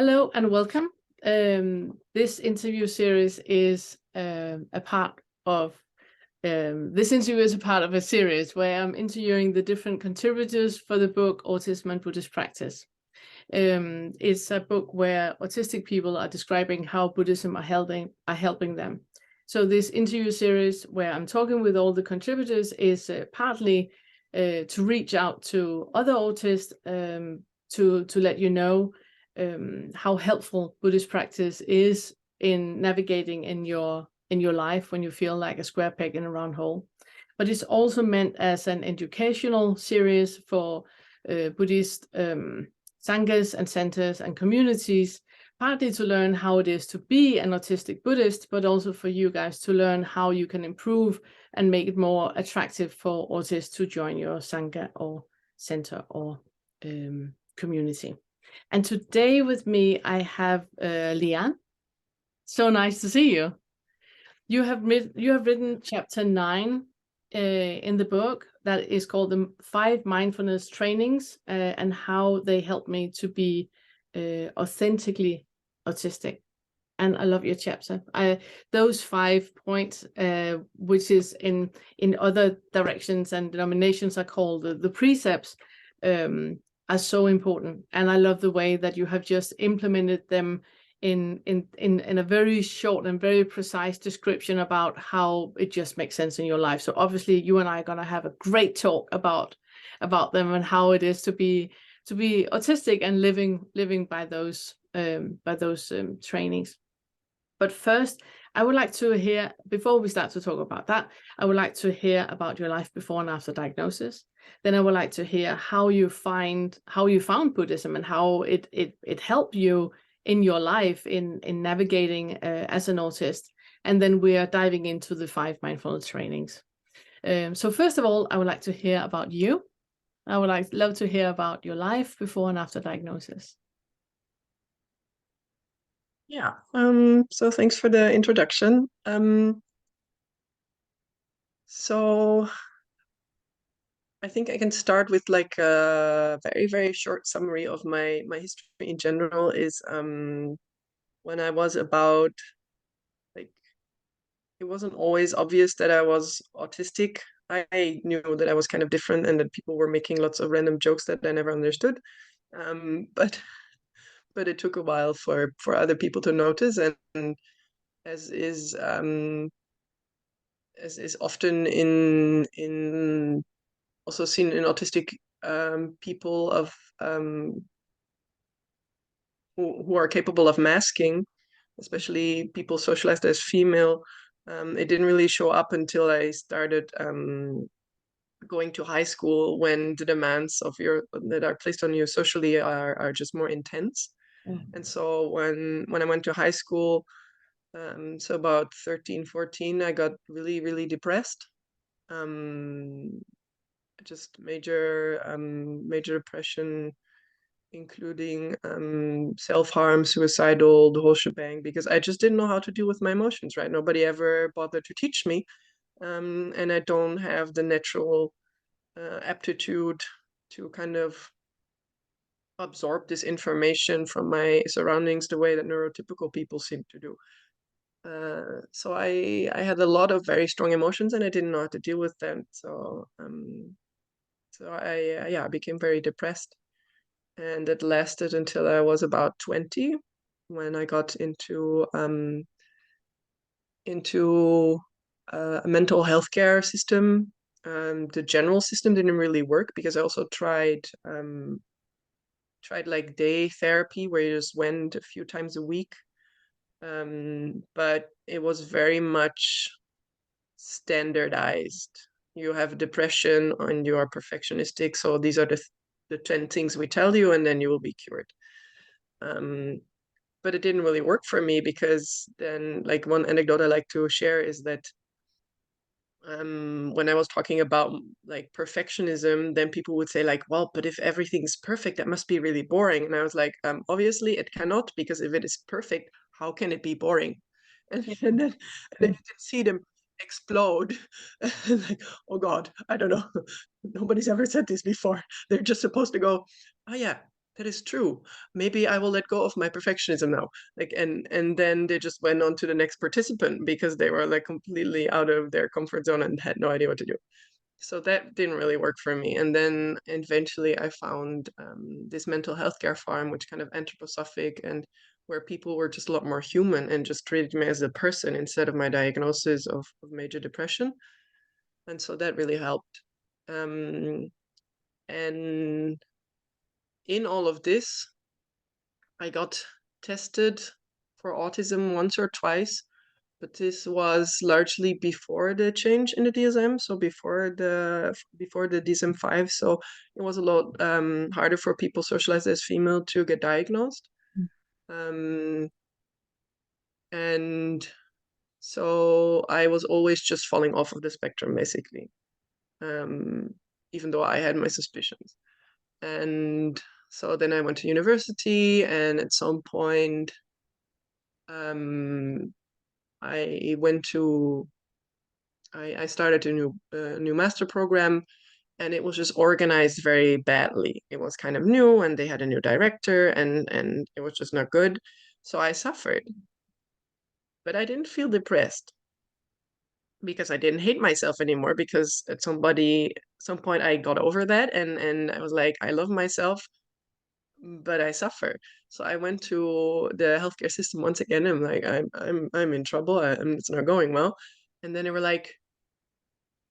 Hello and welcome. This interview series is a part of a series where I'm interviewing the different contributors for the book Autism and Buddhist Practice. It's a book where autistic people are describing how Buddhism are helping them. So this interview series where I'm talking with all the contributors is partly to reach out to other autists to let you know how helpful Buddhist practice is in navigating in your life when you feel like a square peg in a round hole. But it's also meant as an educational series for Buddhist sanghas and centers and communities, partly to learn how it is to be an autistic Buddhist, but also for you guys to learn how you can improve and make it more attractive for autists to join your sangha or center or community. And today with me, I have Lian. So nice to see you. You have written chapter 9 in the book that is called the 5 Mindfulness Trainings and how they help me to be authentically autistic. And I love your chapter. Those 5 points, which is in other directions and denominations are called the precepts, are so important. And I love the way that you have just implemented them in a very short and very precise description about how it just makes sense in your life. So obviously you and I are going to have a great talk about them and how it is to be autistic and living by those trainings. But first, I would like to hear, before we start to talk about that, I would like to hear about your life before and after diagnosis. Then I would like to hear how you found Buddhism and how it helped you in your life in navigating as an autist. And then we are diving into the 5 mindfulness trainings. So first of all, I would like to hear about you. I would love to hear about your life before and after diagnosis. Yeah, so thanks for the introduction. So I think I can start with like a very, very short summary of my history in general is when I was about, like, it wasn't always obvious that I was autistic. I knew that I was kind of different and that people were making lots of random jokes that I never understood. But it took a while for other people to notice, and as is often in also seen in autistic people of who are capable of masking, especially people socialized as female. It didn't really show up until I started going to high school, when the demands of that are placed on you socially are just more intense. And so when I went to high school, so about 13, 14, I got really, really depressed. Just major depression, including self-harm, suicidal, the whole shebang, because I just didn't know how to deal with my emotions, right? Nobody ever bothered to teach me. And I don't have the natural aptitude to kind of absorb this information from my surroundings the way that neurotypical people seem to do. So I had a lot of very strong emotions and I didn't know how to deal with them. So I became very depressed, and it lasted until I was about 20, when I got into a mental health care system. The general system didn't really work because I also tried like day therapy, where you just went a few times a week. But it was very much standardized. You have depression and you are perfectionistic, so these are the 10 things we tell you and then you will be cured. But it didn't really work for me, because then, like, one anecdote I like to share is that when I was talking about like perfectionism, then people would say like, well, but if everything's perfect, that must be really boring. And I was like, obviously it cannot, because if it is perfect, how can it be boring? And then you can see them explode. Like, oh God, I don't know. Nobody's ever said this before. They're just supposed to go, oh yeah, that is true. Maybe I will let go of my perfectionism now. Like, and then they just went on to the next participant because they were like completely out of their comfort zone and had no idea what to do. So that didn't really work for me. And then eventually I found this mental health care farm, which kind of anthroposophic, and where people were just a lot more human and just treated me as a person instead of my diagnosis of major depression. And so that really helped. And in all of this, I got tested for autism once or twice, but this was largely before the change in the DSM, so before the DSM-5. So it was a lot harder for people socialized as female to get diagnosed. Um, and so I was always just falling off of the spectrum, basically, even though I had my suspicions. And so then I went to university, and at some point, I started a new master program, and it was just organized very badly. It was kind of new, and they had a new director, and it was just not good. So I suffered, but I didn't feel depressed because I didn't hate myself anymore. Because at some point I got over that, and I was like, I love myself, but I suffer. So I went to the healthcare system once again. I'm like, I'm in trouble. It's not going well. And then they were like,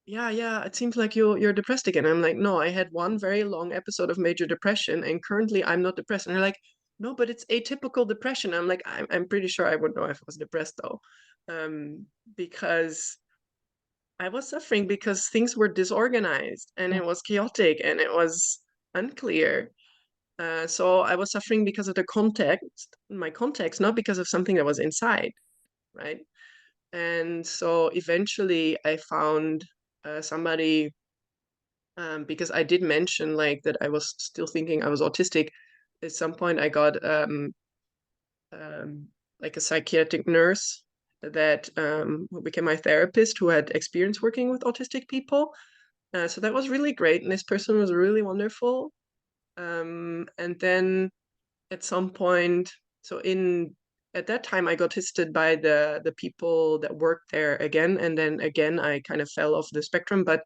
yeah, it seems like you're depressed again. I'm like, no, I had one very long episode of major depression, and currently I'm not depressed. And they're like, no, but it's atypical depression. I'm like, I'm pretty sure I would know if I was depressed though, because I was suffering because things were disorganized and Yeah. it was chaotic and it was unclear. So I was suffering because of my context, not because of something that was inside, right? And so eventually I found somebody, because I did mention like that I was still thinking I was autistic. At some point I got um, like a psychiatric nurse that who became my therapist, who had experience working with autistic people. So that was really great, and this person was really wonderful. And then at some point, so in at that time I got tested by the people that worked there again, and then again I kind of fell off the spectrum. But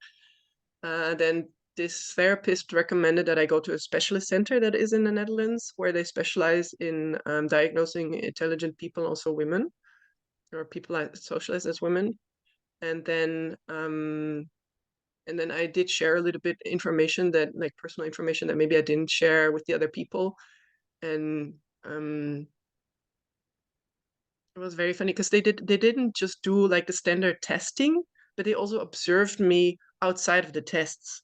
then this therapist recommended that I go to a specialist center that is in the Netherlands, where they specialize in diagnosing intelligent people, also women, or people socialized as women. And then I did share a little bit information, that like personal information that maybe I didn't share with the other people. And it was very funny because they didn't just do like the standard testing, but they also observed me outside of the tests.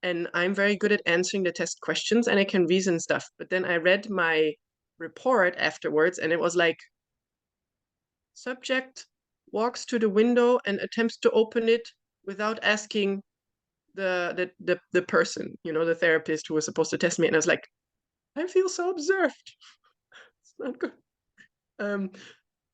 And I'm very good at answering the test questions, and I can reason stuff. But then I read my report afterwards, and it was like, subject walks to the window and attempts to open it without asking the person, the therapist who was supposed to test me. And I was like, I feel so observed. It's not good.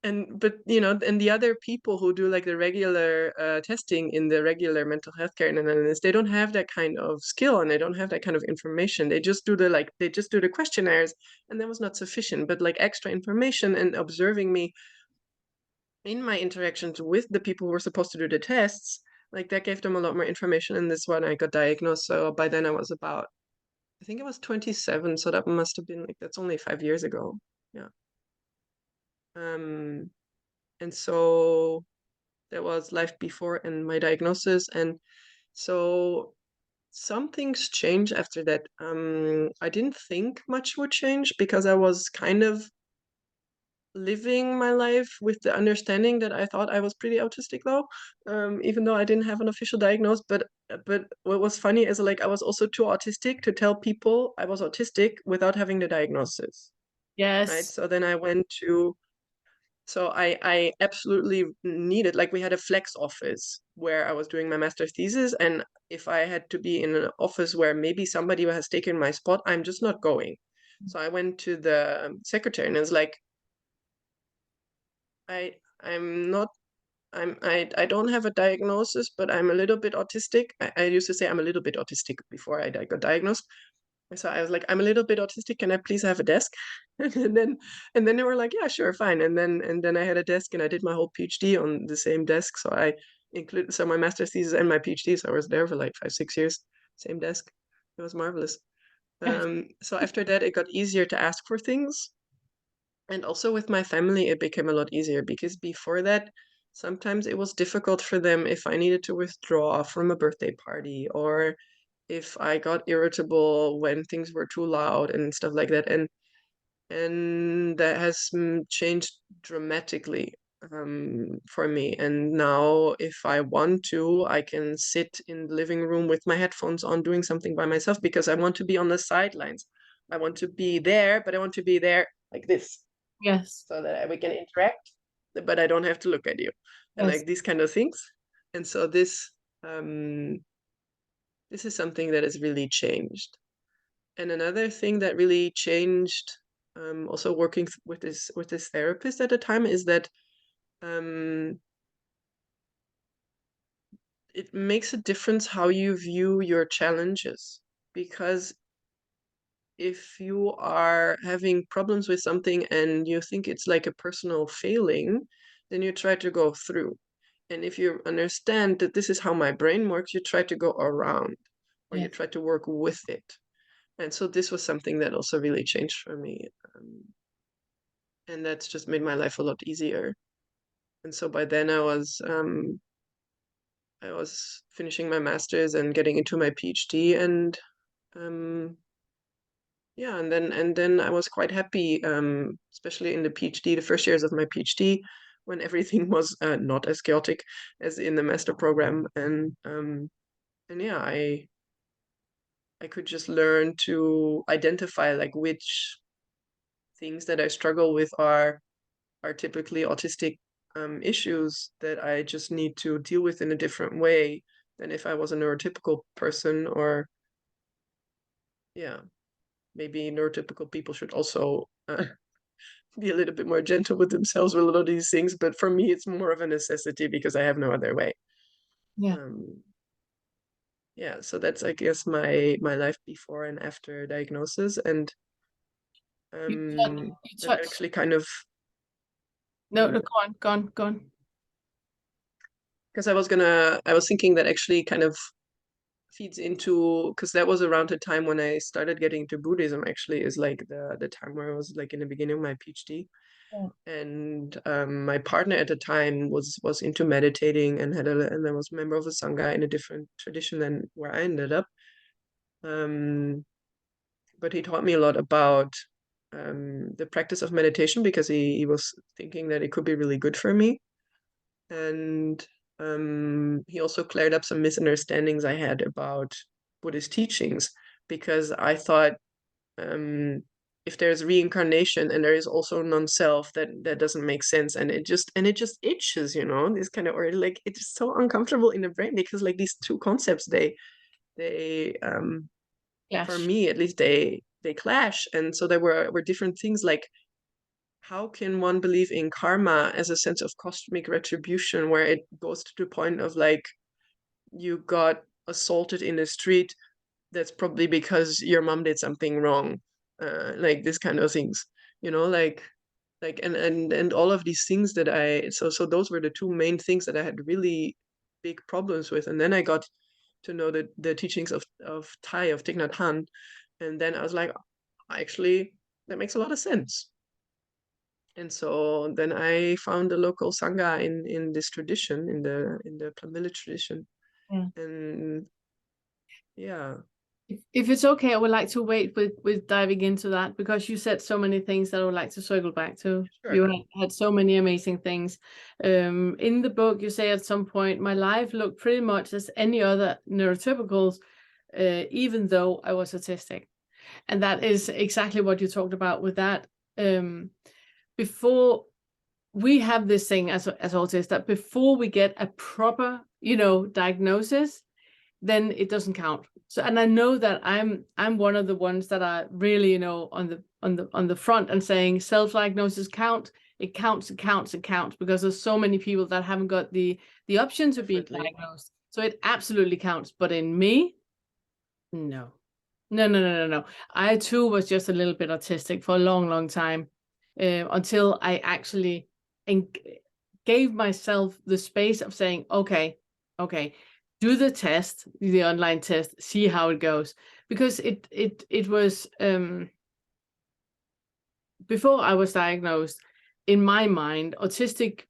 And the other people who do like the regular testing in the regular mental health care in the Netherlands, they don't have that kind of skill, and they don't have that kind of information. They just do the questionnaires, and that was not sufficient. But like extra information and observing me in my interactions with the people who were supposed to do the tests, like that gave them a lot more information. And this one I got diagnosed. So by then I was about, I think I was 27. So that must have been like, that's only 5 years ago. Yeah. And so that was life before and my diagnosis. And so some things changed after that. I didn't think much would change because I was kind of living my life with the understanding that I thought I was pretty autistic though, even though I didn't have an official diagnosis. But what was funny is like I was also too autistic to tell people I was autistic without having the diagnosis, right? Yes. So then I went to So I absolutely needed, like we had a flex office where I was doing my master's thesis, and if I had to be in an office where maybe somebody has taken my spot, I'm just not going. So I went to the secretary and it's like, I'm not I don't have a diagnosis, but I'm a little bit autistic. I used to say I'm a little bit autistic before I got diagnosed. So I was like, I'm a little bit autistic. Can I please have a desk? And then they were like, yeah, sure, fine. And then I had a desk, and I did my whole PhD on the same desk. So I included my master's thesis and my PhD. So I was there for like 5, 6 years, same desk. It was marvelous. So after that, it got easier to ask for things. And also with my family, it became a lot easier because before that, sometimes it was difficult for them if I needed to withdraw from a birthday party, or if I got irritable when things were too loud and stuff like that. And that has changed dramatically for me. And now, if I want to, I can sit in the living room with my headphones on doing something by myself because I want to be on the sidelines. I want to be there, but I want to be there like this Yes. so that we can interact, but I don't have to look at you, and Yes. like these kind of things. And so this is something that has really changed. And another thing that really changed, also working with this therapist at the time, is that it makes a difference how you view your challenges. Because if you are having problems with something and you think it's like a personal failing, then you try to go through. And if you understand that this is how my brain works, you try to go around, or you Yes. try to work with it. And so this was something that also really changed for me. And that's just made my life a lot easier. And so by then I was finishing my master's and getting into my PhD, and um, yeah, and then I was quite happy, especially in the PhD, the first years of my PhD, when everything was not as chaotic as in the master program, and yeah, I could just learn to identify like which things that I struggle with are typically autistic issues that I just need to deal with in a different way than if I was a neurotypical person. Or yeah, maybe neurotypical people should also be a little bit more gentle with themselves with a lot of these things. But for me, it's more of a necessity because I have no other way. Yeah. Um, yeah, so that's, I guess, my life before and after diagnosis. And You, you that touch. actually kind of, No, no, go on, go on, go on. because I was thinking that actually kind of feeds into, because that was around the time when I started getting into Buddhism, actually, is like the time where I was like in the beginning of my PhD. Yeah. And my partner at the time was into meditating and and I was a member of a sangha in a different tradition than where I ended up. Um, but he taught me a lot about the practice of meditation because he was thinking that it could be really good for me. And he also cleared up some misunderstandings I had about Buddhist teachings, because I thought, if there's reincarnation and there is also non-self, that doesn't make sense, and it just itches, this kind of, or like it's so uncomfortable in the brain because like these two concepts, they for Clash. me at least, they clash. And so there were different things like, how can one believe in karma as a sense of cosmic retribution where it goes to the point of like, you got assaulted in the street, that's probably because your mom did something wrong, like this kind of things, and all of these things that so those were the two main things that I had really big problems with. And then I got to know the teachings of Thich Nhat Hanh, and then I was like, actually, that makes a lot of sense. And so then I found a local sangha in this tradition, in the Plum village tradition. Yeah. And yeah. If it's okay, I would like to wait with diving into that because you said so many things that I would like to circle back to. Sure. You had so many amazing things. In the book, you say at some point, my life looked pretty much as any other neurotypicals, even though I was autistic. And that is exactly what you talked about with that. Before we have this thing as autists, that before we get a proper, diagnosis, then it doesn't count. So, and I know that I'm one of the ones that are really, on the front and saying self-diagnosis count. It counts, because there's so many people that haven't got the option to be Definitely. diagnosed. So it absolutely counts. But in me, no. No. I too was just a little bit autistic for a long time, until I actually gave myself the space of saying, okay, do the test, the online test, see how it goes. Because it was before I was diagnosed, in my mind, autists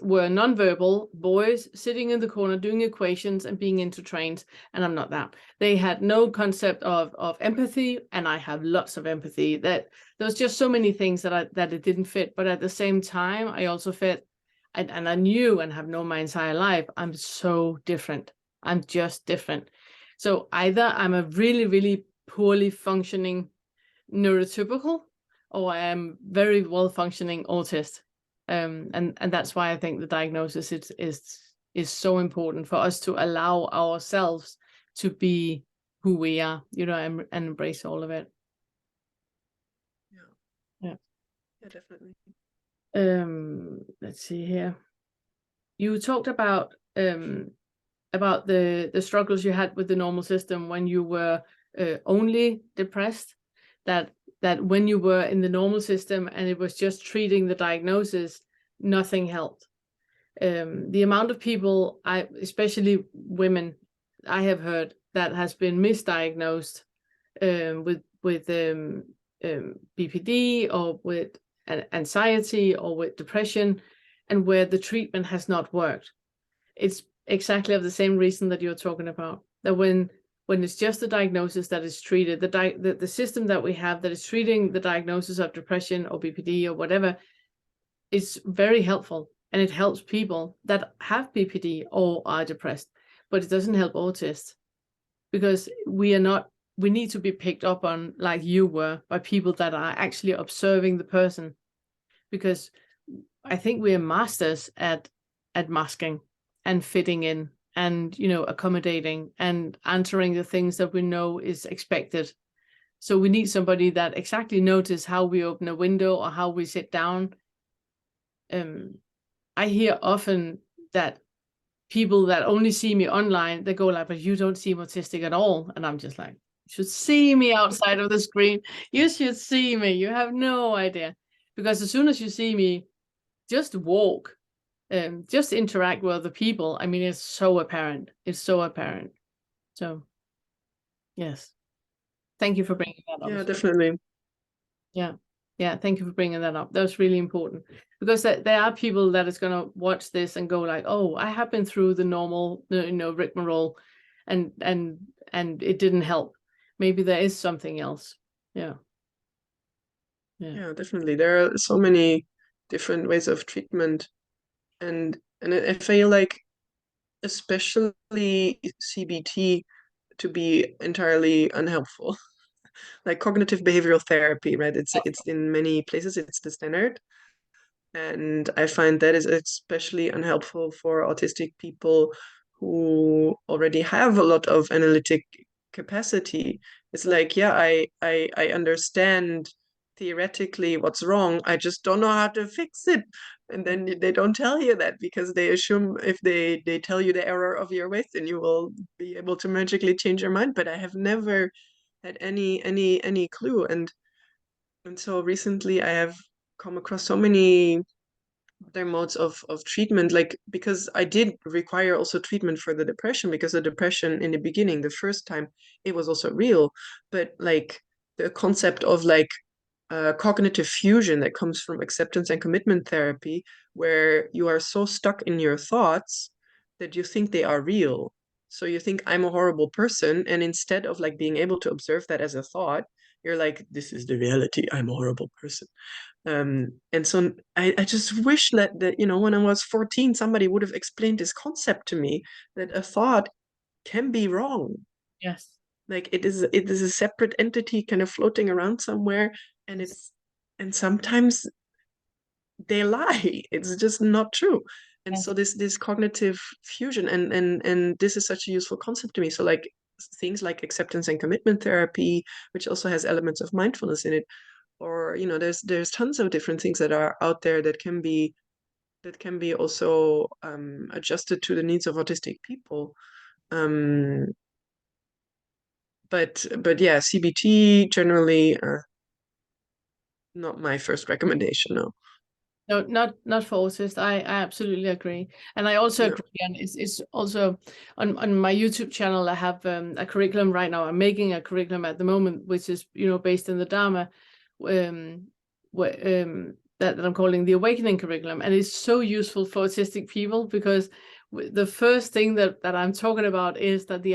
were nonverbal boys sitting in the corner doing equations and being into trains, and I'm not that. They had no concept of empathy, and I have lots of empathy. That there was just so many things that it didn't fit. But at the same time, I also fit, and I knew and have known my entire life, I'm so different. I'm just different. So either I'm a really, really poorly functioning neurotypical, or I am very well functioning autist. And that's why I think the diagnosis is so important for us to allow ourselves to be who we are, and embrace all of it. Yeah, definitely. Let's see here. You talked about the struggles you had with the normal system when you were only depressed, that when you were in the normal system and it was just treating the diagnosis, nothing helped. The amount of people, especially women, I have heard that has been misdiagnosed with BPD or with anxiety or with depression, and where the treatment has not worked. It's exactly of the same reason that you're talking about, that when it's just a diagnosis that is treated, the system that we have that is treating the diagnosis of depression or BPD or whatever is very helpful, and it helps people that have BPD or are depressed, but it doesn't help autists, because we need to be picked up on, like you were, by people that are actually observing the person, because I think we are masters at masking and fitting in and accommodating and answering the things that we know is expected. So we need somebody that exactly notices how we open a window or how we sit down. I hear often that people that only see me online, they go like, but you don't seem autistic at all. And I'm just like, you should see me outside of the screen. You should see me. You have no idea. Because as soon as you see me, just walk, just interact with other people, I mean, it's so apparent. It's so apparent. So, yes. Thank you for bringing that up. Yeah, definitely. Yeah, thank you for bringing that up. That's really important, because there are people that is going to watch this and go like, oh, I have been through the normal, rigmarole, and it didn't help. Maybe there is something else. Yeah, definitely. There are so many different ways of treatment, and I feel like especially CBT to be entirely unhelpful. Like cognitive behavioral therapy, right? It's in many places it's the standard. And I find that is especially unhelpful for autistic people who already have a lot of analytic capacity. It's like, yeah, I understand theoretically what's wrong. I just don't know how to fix it. And then they don't tell you that, because they assume if they tell you the error of your ways, then you will be able to magically change your mind. But I have never had any clue. And so recently I have come across so many other modes of treatment, like, because I did require also treatment for the depression, because the depression in the beginning, the first time, it was also real. But like the concept of like cognitive fusion that comes from acceptance and commitment therapy, where you are so stuck in your thoughts that you think they are real. So you think I'm a horrible person, and instead of like being able to observe that as a thought, you're like, this is the reality, I'm a horrible person. And so I just wish that when I was 14, somebody would have explained this concept to me, that a thought can be wrong. yes, Like it is a separate entity kind of floating around somewhere, and sometimes they lie. It's just not true. And yes, so this cognitive fusion, and this is such a useful concept to me. So like things like acceptance and commitment therapy, which also has elements of mindfulness in it, or there's tons of different things that are out there that can be also adjusted to the needs of autistic people. but yeah, CBT generally not my first recommendation. No. No, not for autists. I absolutely agree, and I also No. agree. And it's also on my YouTube channel. I have a curriculum right now. I'm making a curriculum at the moment, which is based in the Dharma, um, that I'm calling the Awakening curriculum, and it's so useful for autistic people because the first thing that I'm talking about is that the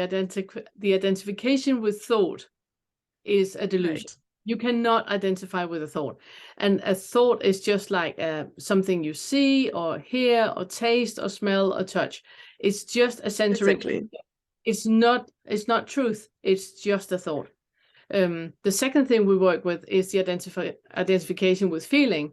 identification with thought is a delusion. Right. You cannot identify with a thought. And a thought is just like something you see or hear or taste or smell or touch. It's just a sensory. Exactly. It's not truth. It's just a thought. The second thing we work with is the identification with feeling.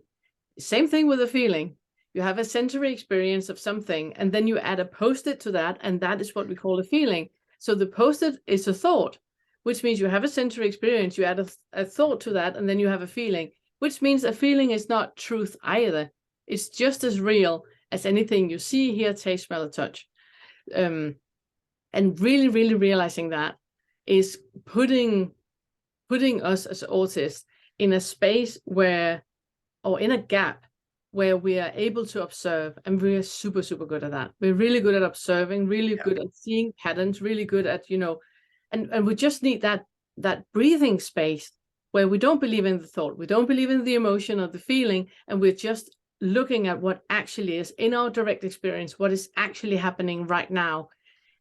Same thing with a feeling. You have a sensory experience of something, and then you add a post-it to that, and that is what we call a feeling. So the post-it is a thought, which means you have a sensory experience, you add a thought to that, and then you have a feeling, which means a feeling is not truth either. It's just as real as anything you see, hear, taste, smell, or touch. And really, really realizing that is putting us as autists in a space where, or in a gap where we are able to observe, and we are super, super good at that. We're really good at observing, really good at seeing patterns, really good at, and we just need that breathing space where we don't believe in the thought, we don't believe in the emotion or the feeling, and we're just looking at what actually is in our direct experience, what is actually happening right now.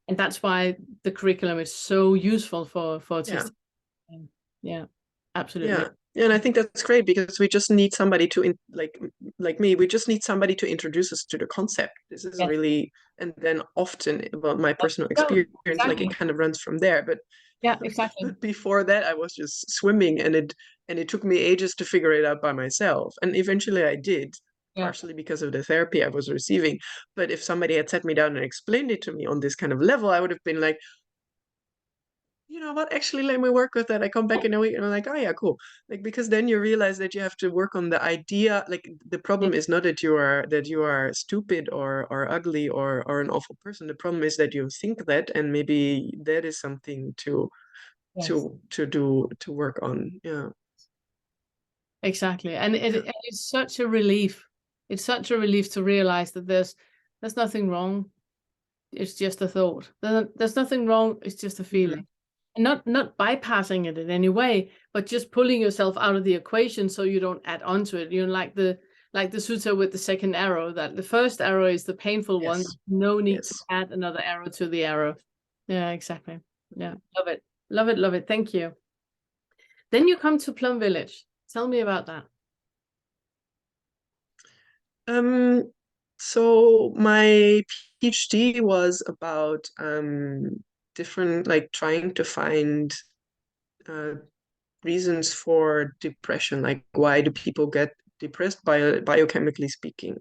And that's why the curriculum is so useful for autistic. Yeah, absolutely. Yeah. Yeah, and I think that's great because we just need somebody to like me, we just need somebody to introduce us to the concept. This is Yes. really, and then often about my personal No, experience, like it exactly. kind of runs from there. Yeah, exactly. But before that, I was just swimming, and it took me ages to figure it out by myself. And eventually I did, Yeah. partially because of the therapy I was receiving. But if somebody had sat me down and explained it to me on this kind of level, I would have been like, you know what, actually let me work with that. I come back in a week and I'm like, oh yeah, cool. Like, because then you realize that you have to work on the idea. Like, the problem is not that you are stupid or ugly or an awful person. The problem is that you think that, and maybe that is something Yes. to work on. Yeah. Exactly. And Yeah. it's such a relief. It's such a relief to realize that there's nothing wrong. It's just a thought. There's nothing wrong. It's just a Mhm. feeling. And not bypassing it in any way, but just pulling yourself out of the equation so you don't add on to it. Like the sutta with the second arrow, that the first arrow is the painful one. Yes. No need to Yes. add another arrow to the arrow. Yeah, exactly. Yeah. Love it. Love it. Love it. Thank you. Then you come to Plum Village. Tell me about that. Um, so my PhD was about different, like trying to find uh, reasons for depression, like why do people get depressed biochemically speaking.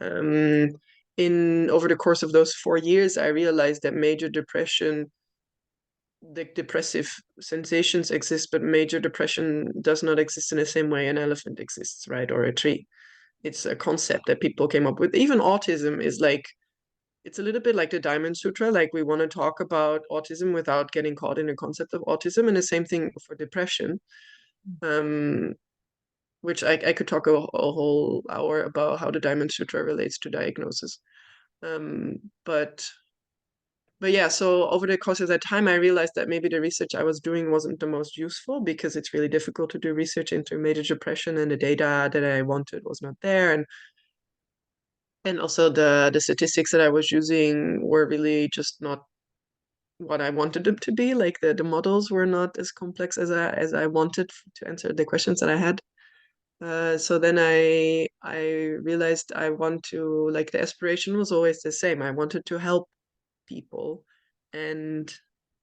Um, in over the course of those 4 years, I realized that major depression, the depressive sensations exist, but major depression does not exist in the same way an elephant exists, right? Or a tree. It's a concept that people came up with. Even autism is like, it's a little bit like the Diamond Sutra. Like, we want to talk about autism without getting caught in the concept of autism, and the same thing for depression. Um, which I could talk a whole hour about how the Diamond Sutra relates to diagnosis. Um, but but yeah, so over the course of that time, I realized that maybe the research I was doing wasn't the most useful because it's really difficult to do research into major depression, and the data that I wanted was not there. And also the statistics that I was using were really just not what I wanted them to be. Like, the models were not as complex as I wanted to answer the questions that I had. So then I realized I want to, like, the aspiration was always the same. I wanted to help people, and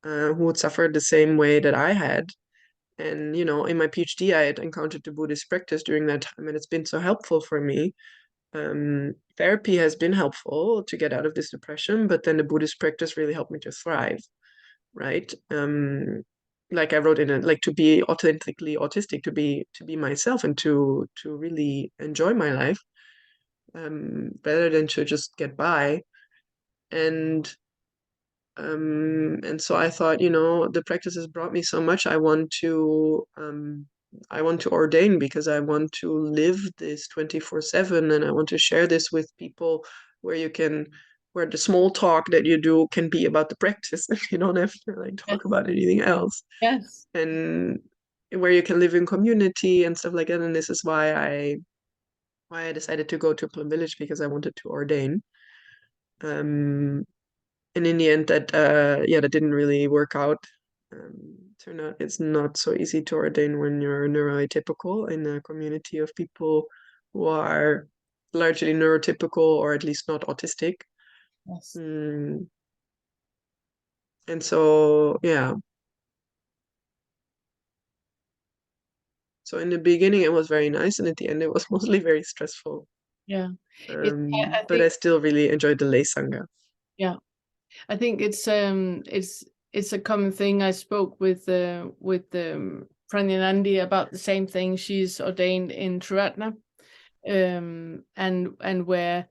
who would suffer the same way that I had. And in my PhD, I had encountered the Buddhist practice during that time, and it's been so helpful for me. Therapy has been helpful to get out of this depression, but then the Buddhist practice really helped me to thrive, right? Like I wrote in it, like, to be authentically autistic, to be myself, and to really enjoy my life, rather than to just get by. And And so I thought, the practice has brought me so much. I want to ordain because I want to live this 24/7, and I want to share this with people where where the small talk that you do can be about the practice and you don't have to like Yes. talk about anything else. Yes. And where you can live in community and stuff like that. And this is why I decided to go to Plum Village, because I wanted to ordain. Um, and in the end, that didn't really work out. Turned out it's not so easy to ordain when you're neuroatypical in a community of people who are largely neurotypical or at least not autistic. Yes. Mm, and so, yeah. So in the beginning, it was very nice, and at the end, it was mostly very stressful. Yeah. I But I think, still really enjoyed the lay sangha. yeah, I think it's a common thing. I spoke with Pranyanandi about the same thing. She's ordained in Triratna, and where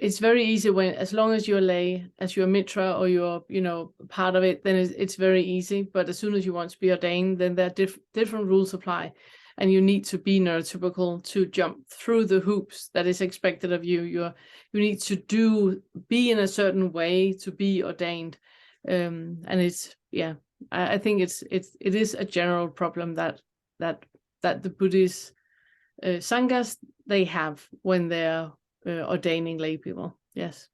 it's very easy when, as long as you're lay, as you're mitra or you're, part of it, then it's very easy. But as soon as you want to be ordained, then there are different rules apply, and you need to be neurotypical to jump through the hoops that is expected of you. You need to be in a certain way to be ordained, and it's, yeah, I think it is a general problem that the Buddhist sanghas they have when they're ordaining lay people. Yes.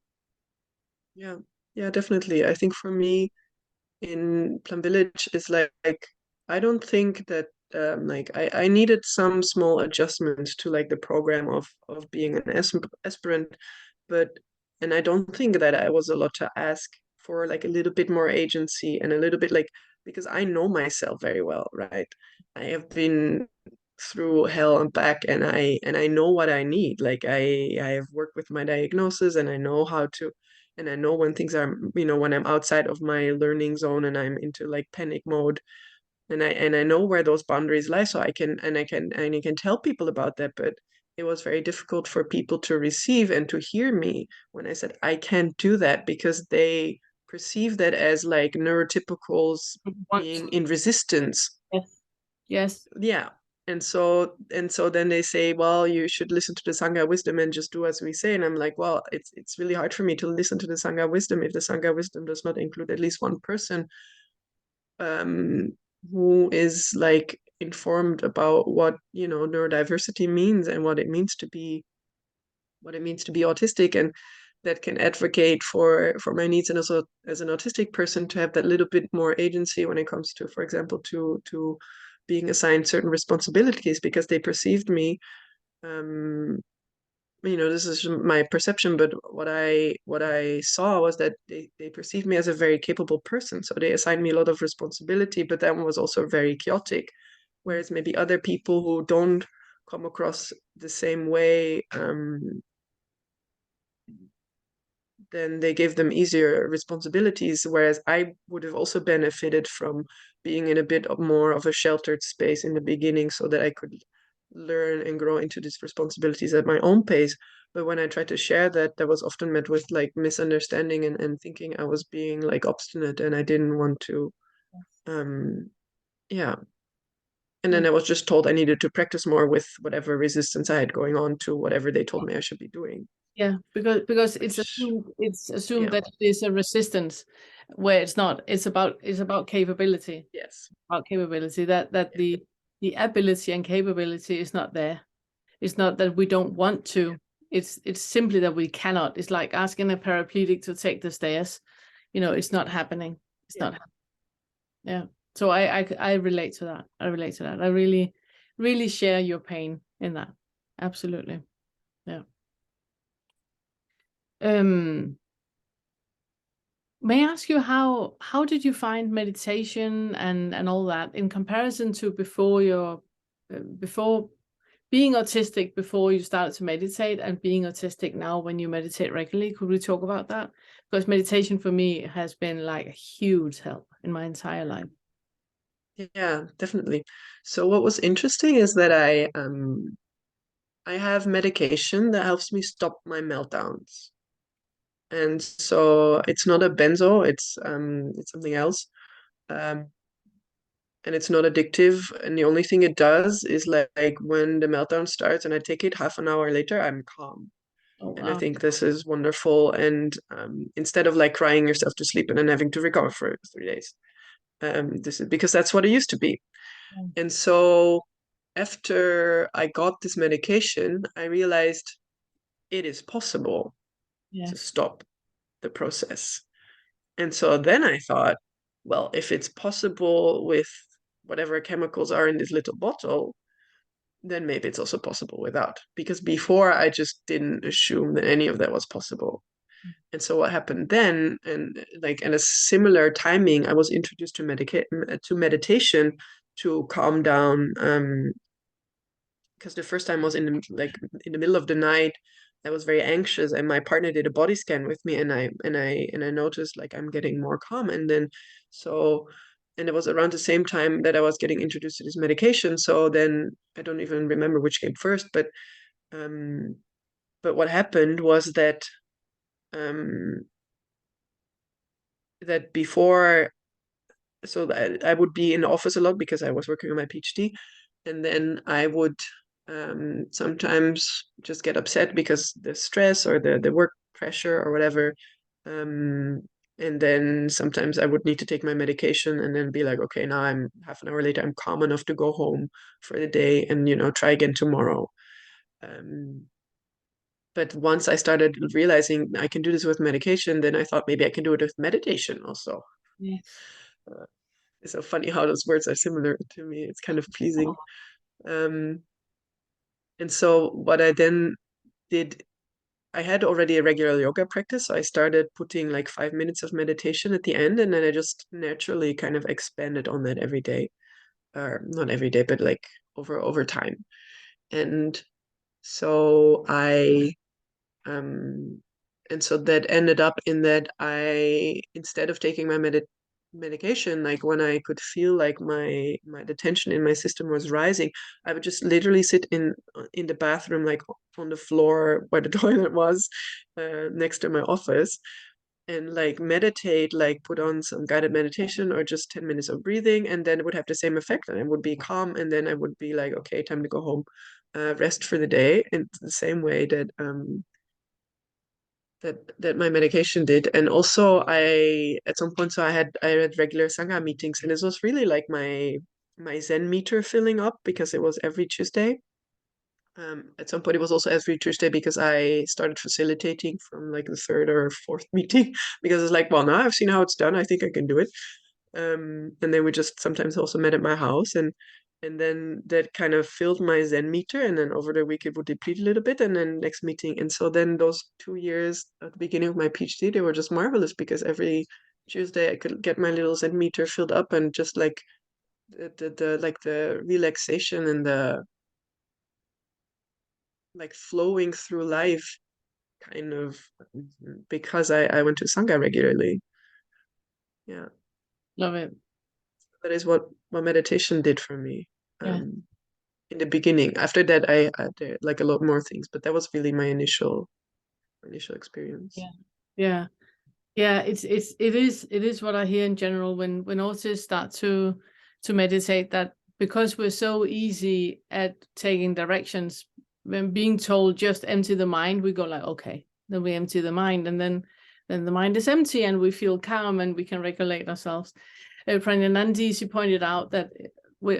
Yeah, yeah, definitely. I think for me, in Plum Village is like I don't think that like I needed some small adjustments to like the program of being an aspirant, but and I don't think that I was a lot to ask for like a little bit more agency and a little bit like, because I know myself very well, right? I have been through hell and back, and I know what I need. Like I have worked with my diagnosis, and I know how to, and I know when things are, when I'm outside of my learning zone and I'm into like panic mode, and I know where those boundaries lie, so I can tell people about that. But it was very difficult for people to receive and to hear me when I said I can't do that, because they perceive that as like neurotypicals Want being to. in resistance. Yes. Yes. Yeah. And so then they say, well, you should listen to the Sangha wisdom and just do as we say. And I'm like, well, it's really hard for me to listen to the Sangha wisdom if the Sangha wisdom does not include at least one person um who is like informed about what, neurodiversity means, and what it means to be autistic, and that can advocate for my needs, and also as an autistic person to have that little bit more agency when it comes to, for example, to being assigned certain responsibilities, because they perceived me, um this is my perception, but what I saw was that they perceived me as a very capable person, so they assigned me a lot of responsibility, but that one was also very chaotic, whereas maybe other people who don't come across the same way, then they gave them easier responsibilities, whereas I would have also benefited from being in a bit more of a sheltered space in the beginning, so that I could learn and grow into these responsibilities at my own pace. But when I tried to share that, that was often met with like misunderstanding, and thinking I was being like obstinate, and I didn't want to. um yeah. And Yeah. then I was just told I needed to practice more with whatever resistance I had going on to whatever they told me I should be doing. Yeah, because Which, it's assumed yeah, that it is a resistance where it's not. It's about capability. yes, About capability, that yeah, the ability and capability is not there. It's not that we don't want yeah, to. It's simply that we cannot. It's like asking a paraplegic to take the stairs. It's not happening. It's yeah. not. Yeah. So I relate to that. I relate to that. I really, really share your pain in that. Absolutely. Yeah. Um, may I ask you how did you find meditation and all that in comparison to before being autistic, before you started to meditate, and being autistic now when you meditate regularly? Could we talk about that? Because meditation for me has been like a huge help in my entire life. Yeah, definitely. So what was interesting is that I have medication that helps me stop my meltdowns. And so it's not a benzo, it's something else. Um, and it's not addictive. And the only thing it does is like when the meltdown starts and I take it, half an hour later, I'm calm. Oh, And I wow. think this is wonderful. And instead of like crying yourself to sleep and then having to recover for 3 days, this is because that's what it used to be. Yeah. And so after I got this medication, I realized it is possible to Yes. stop the process. And so then I thought, well, if it's possible with whatever chemicals are in this little bottle, then maybe it's also possible without. Because before I just didn't assume that any of that was possible. And so what happened then, and like at a similar timing, I was introduced to meditation to calm down. Because the first time was in the middle of the night. I was very anxious, and my partner did a body scan with me, and I noticed like I'm getting more calm, and then so. And it was around the same time that I was getting introduced to this medication. So then I don't even remember which came first, but what happened was um, that before, so I would be in the office a lot because I was working on my PhD, and then I would sometimes just get upset because the stress or the work pressure or whatever. Um, and then sometimes I would need to take my medication and then be like, okay, now I'm half an hour later, I'm calm enough to go home for the day and, try again tomorrow. Um, but once I started realizing I can do this with medication, then I thought maybe I can do it with meditation also. Yes. Uh, it's so funny how those words are similar to me. It's kind of pleasing. Um, and so what I then did, I had already a regular yoga practice. So I started putting like 5 minutes of meditation at the end, and then I just naturally kind of expanded on that every day. Or not every day, but like over time. And so um and so that ended up in that I, instead of taking my medication, like when I could feel like the tension in my system was rising, I would just literally sit in the bathroom, like on the floor where the toilet was, next to my office, and like meditate, like put on some guided meditation or just 10 minutes of breathing, and then it would have the same effect, and I would be calm, and then I would be like, okay, time to go home, rest for the day, in the same way that my medication did. And also I, at some point, so I had regular sangha meetings, and this was really like my Zen meter filling up because it was every Tuesday. At some point it was also every Tuesday because I started facilitating from like the third or fourth meeting because it's like, well, now I've seen how it's done, I think I can do it. And then we just sometimes also met at my house, and then that kind of filled my Zen meter, and then over the week it would deplete a little bit, and then next meeting. And so then those 2 years at the beginning of my PhD, they were just marvelous because every Tuesday I could get my little Zen meter filled up, and just like the relaxation and the like flowing through life kind of, because I went to Sangha regularly. Yeah, Love it. that is what meditation did for me. Yeah. In the beginning. After that, I did like a lot more things, but that was really my initial experience. Yeah. Yeah. Yeah, it is what I hear in general when autists start to meditate, that because we're so easy at taking directions, when being told just empty the mind, we go like, okay, then we empty the mind, and then the mind is empty and we feel calm and we can regulate ourselves. Pranyanandi, she pointed out that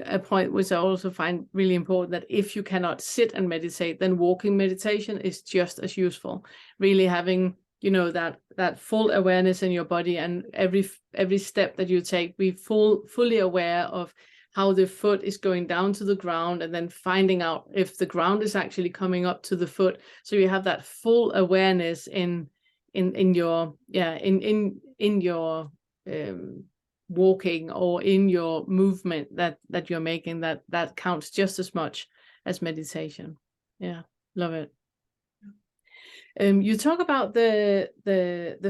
a point which I also find really important, that if you cannot sit and meditate, then walking meditation is just as useful. Really having that full awareness in your body, and every step that you take, be fully aware of how the foot is going down to the ground, and then finding out if the ground is actually coming up to the foot. So you have that full awareness in your walking or in your movement that you're making, that counts just as much as meditation. Yeah, love it. You talk about the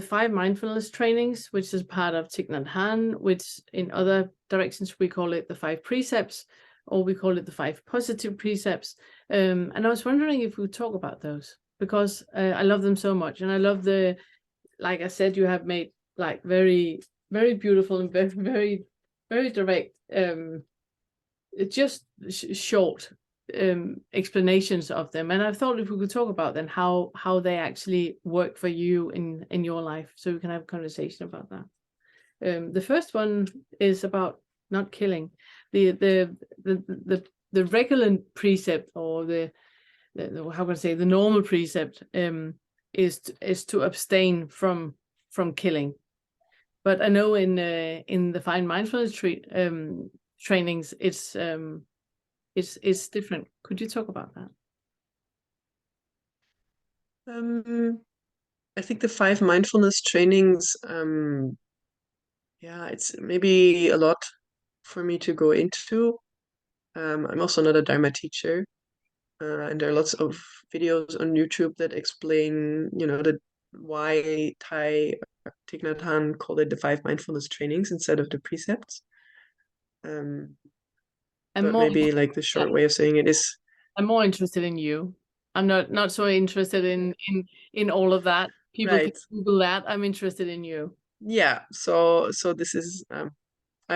5 mindfulness trainings, which is part of Thich Nhat Hanh, which in other directions we call it the 5 precepts, or we call it the 5 positive precepts. And I was wondering if we talk about those, because I love them so much, and I love like I said, you have made like very, very beautiful and very, very, very direct, just short explanations of them. And I thought if we could talk about then how they actually work for you in your life, so we can have a conversation about that. The first one is about not killing. The regular precept, or the how can I say, the normal precept, is to abstain from killing. But I know in the fine mindfulness trainings, it's different. Could you talk about that? I think the 5 mindfulness trainings, yeah, it's maybe a lot for me to go into. I'm also not a Dharma teacher, and there are lots of videos on YouTube that explain, why Thich Nhat Hanh called it the 5 mindfulness trainings instead of the precepts. I'm But more maybe like the short way of saying it is, I'm more interested in you. I'm not so interested in all of that. People can right. Google that. I'm interested in you. Yeah. So this is, I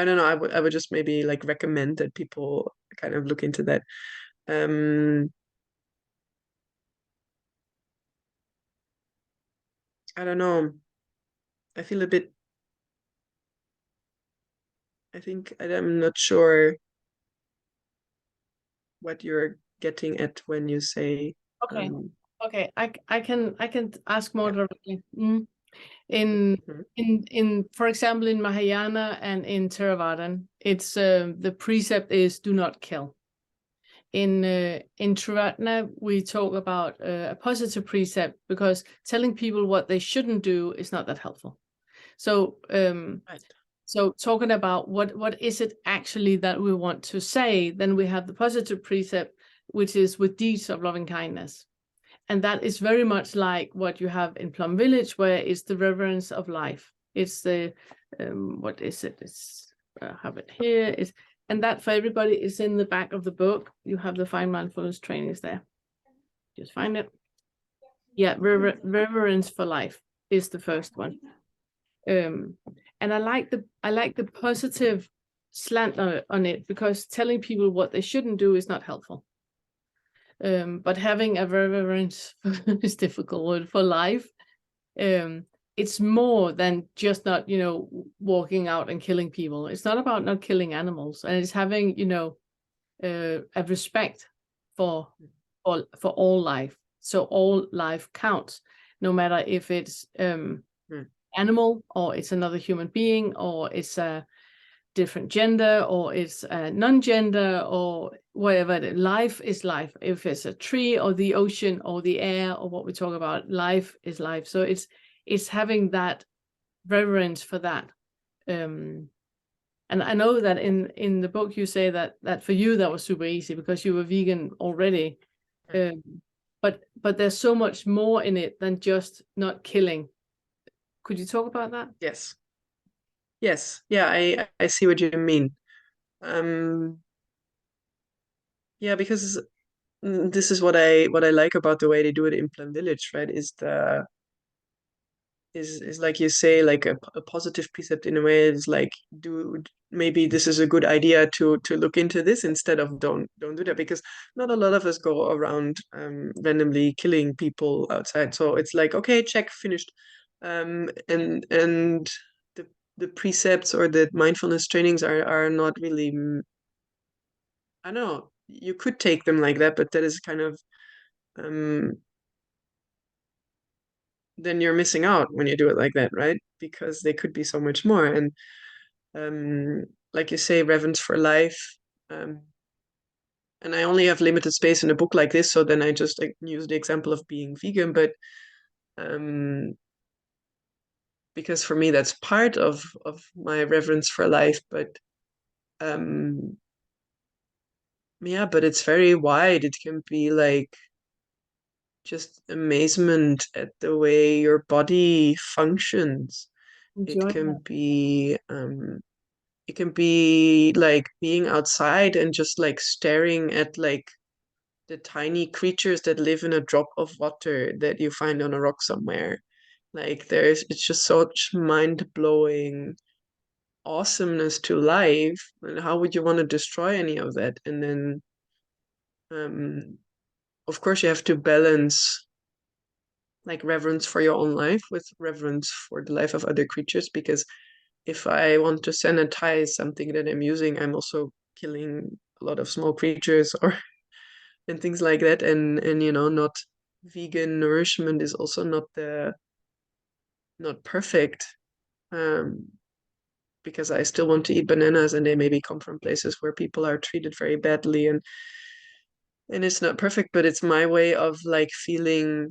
don't know, I would just maybe like recommend that people kind of look into that. I don't know. I feel a bit, I think I'm not sure what you're getting at when you say, Okay. Okay. I can ask more yeah. directly. In Mhm. for example, in Mahayana and in Theravada, it's the precept is do not kill. In Triratna, we talk about a positive precept, because telling people what they shouldn't do is not that helpful. So Right. so talking about what is it actually that we want to say, then we have the positive precept, which is with deeds of loving kindness. And that is very much like what you have in Plum Village, where it's the reverence of life. It's the, what is it? It's, I have it here. And that for everybody is in the back of the book. You have the fine mindfulness trainings there. Just find it. Yeah, reverence for life is the first one. And I like the positive slant on it, because telling people what they shouldn't do is not helpful. But having a reverence is difficult word for life. It's more than just not, walking out and killing people. It's not about not killing animals, and it's having, a respect for all life. So all life counts, no matter if it's animal, or it's another human being, or it's a different gender, or it's a non-gender, or whatever. Life is life. If it's a tree or the ocean or the air or what we talk about, life is life. So it's having that reverence for that. And I know that in the book you say that for you that was super easy because you were vegan already. But there's so much more in it than just not killing. Could you talk about that? Yes. Yes. Yeah, I see what you mean. Yeah, because this is what I like about the way they do it in Plum Village, right? Is like you say, like a positive precept in a way is like, maybe this is a good idea to look into this instead of don't do that, because not a lot of us go around randomly killing people outside. So it's like, okay, check, finished. And the precepts or the mindfulness trainings are not really, I don't know, you could take them like that, but that is kind of, then you're missing out when you do it like that, right? Because they could be so much more. And like you say, reverence for life. And I only have limited space in a book like this, so then I just use the example of being vegan. But because for me that's part of my reverence for life. But yeah, but it's very wide. It can be like just amazement at the way your body functions. It Enjoy can that. be it can be like being outside and just like staring at like the tiny creatures that live in a drop of water that you find on a rock somewhere. Like it's just such mind-blowing awesomeness to life, and how would you want to destroy any of that? And then of course you have to balance like reverence for your own life with reverence for the life of other creatures, because if I want to sanitize something that I'm using, I'm also killing a lot of small creatures or and things like that. And not vegan nourishment is also not perfect. Um, because I still want to eat bananas, and they maybe come from places where people are treated very badly, and it's not perfect, but it's my way of like feeling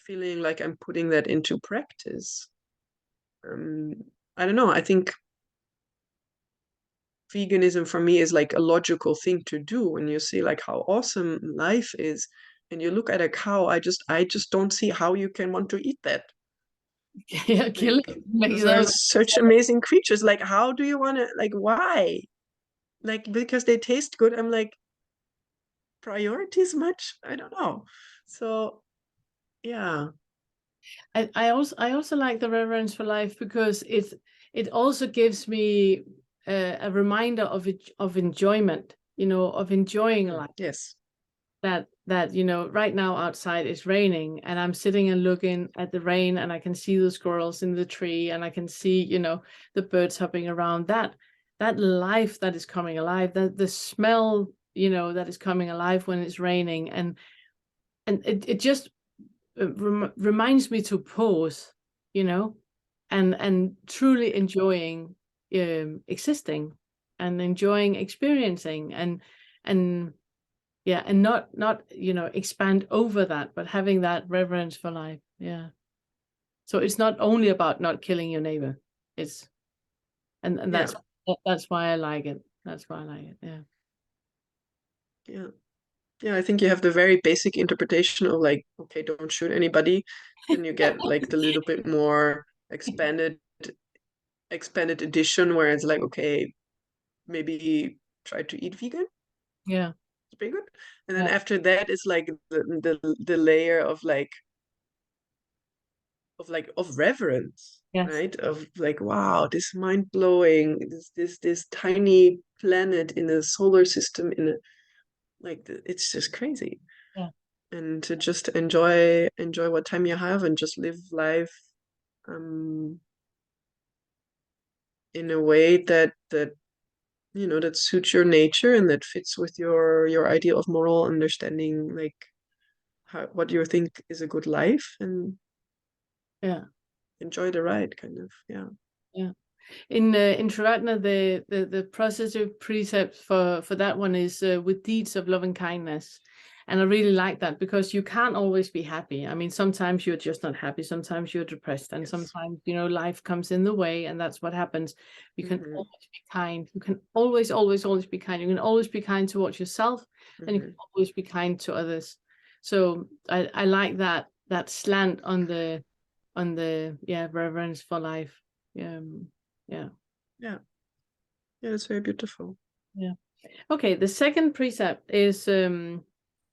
like I'm putting that into practice. Um, I don't know. I think veganism for me is like a logical thing to do when you see like how awesome life is, and you look at a cow. I just don't see how you can want to eat that. Yeah, kill Like, it. Make those are them. such amazing creatures. Like, how do you want to, like, why? Like, because they taste good. I'm like, priorities much? I don't know. So, yeah. I also like the reverence for life because it also gives me a reminder of enjoyment, of enjoying life. Yes. That right now outside it's raining, and I'm sitting and looking at the rain, and I can see the squirrels in the tree, and I can see the birds hopping around. That life that is coming alive, that the smell that is coming alive when it's raining, and it just reminds me to pause, and truly enjoying existing, and enjoying experiencing, and yeah, and not expand over that, but having that reverence for life. Yeah. So it's not only about not killing your neighbor. It's and Yeah. that's why I like it. That's why I like it. Yeah. Yeah. Yeah, I think you have the very basic interpretation of like, okay, don't shoot anybody. Then you get like the little bit more expanded edition where it's like, okay, maybe try to eat vegan. Yeah. It's pretty good. And then Yeah. after that is like the layer of reverence, Yes. right? Of like, wow, this mind blowing, this tiny planet in a solar system it's just crazy. Yeah. And to just enjoy what time you have and just live life um in a way that suits your nature and that fits with your idea of moral understanding, like what you think is a good life, and Yeah. enjoy the ride, kind of. Yeah. Yeah. In Triratna, the positive precept for that one is with deeds of loving kindness. And I really like that, because you can't always be happy. I mean, sometimes you're just not happy. Sometimes you're depressed, and Yes. sometimes, life comes in the way, and that's what happens. You can Mhm. always be kind. You can always, always, always be kind. You can always be kind towards yourself, and you can always be kind to others. So I like that slant on the reverence for life. Yeah. Yeah. Yeah, it's very beautiful. Yeah. Okay, the second precept is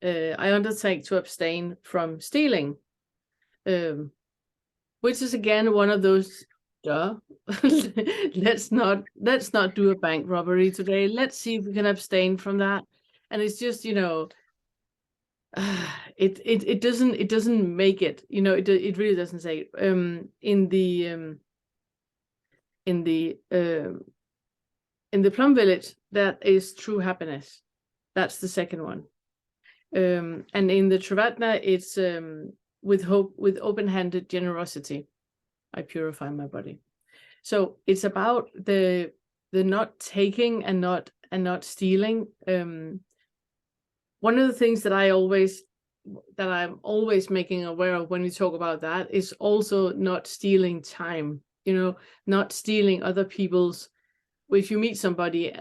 I undertake to abstain from stealing, which is again one of those let's not do a bank robbery today. Let's see if we can abstain from that. And it's just, it doesn't make it, it really doesn't say in the in the Plum village, that is true happiness. That's the second one. And in the Triratna, it's with hope, with open-handed generosity, I purify my body. So it's about the not taking and not stealing. One of the things that I'm always making aware of when we talk about that is also not stealing time. Not stealing other people's. If you meet somebody,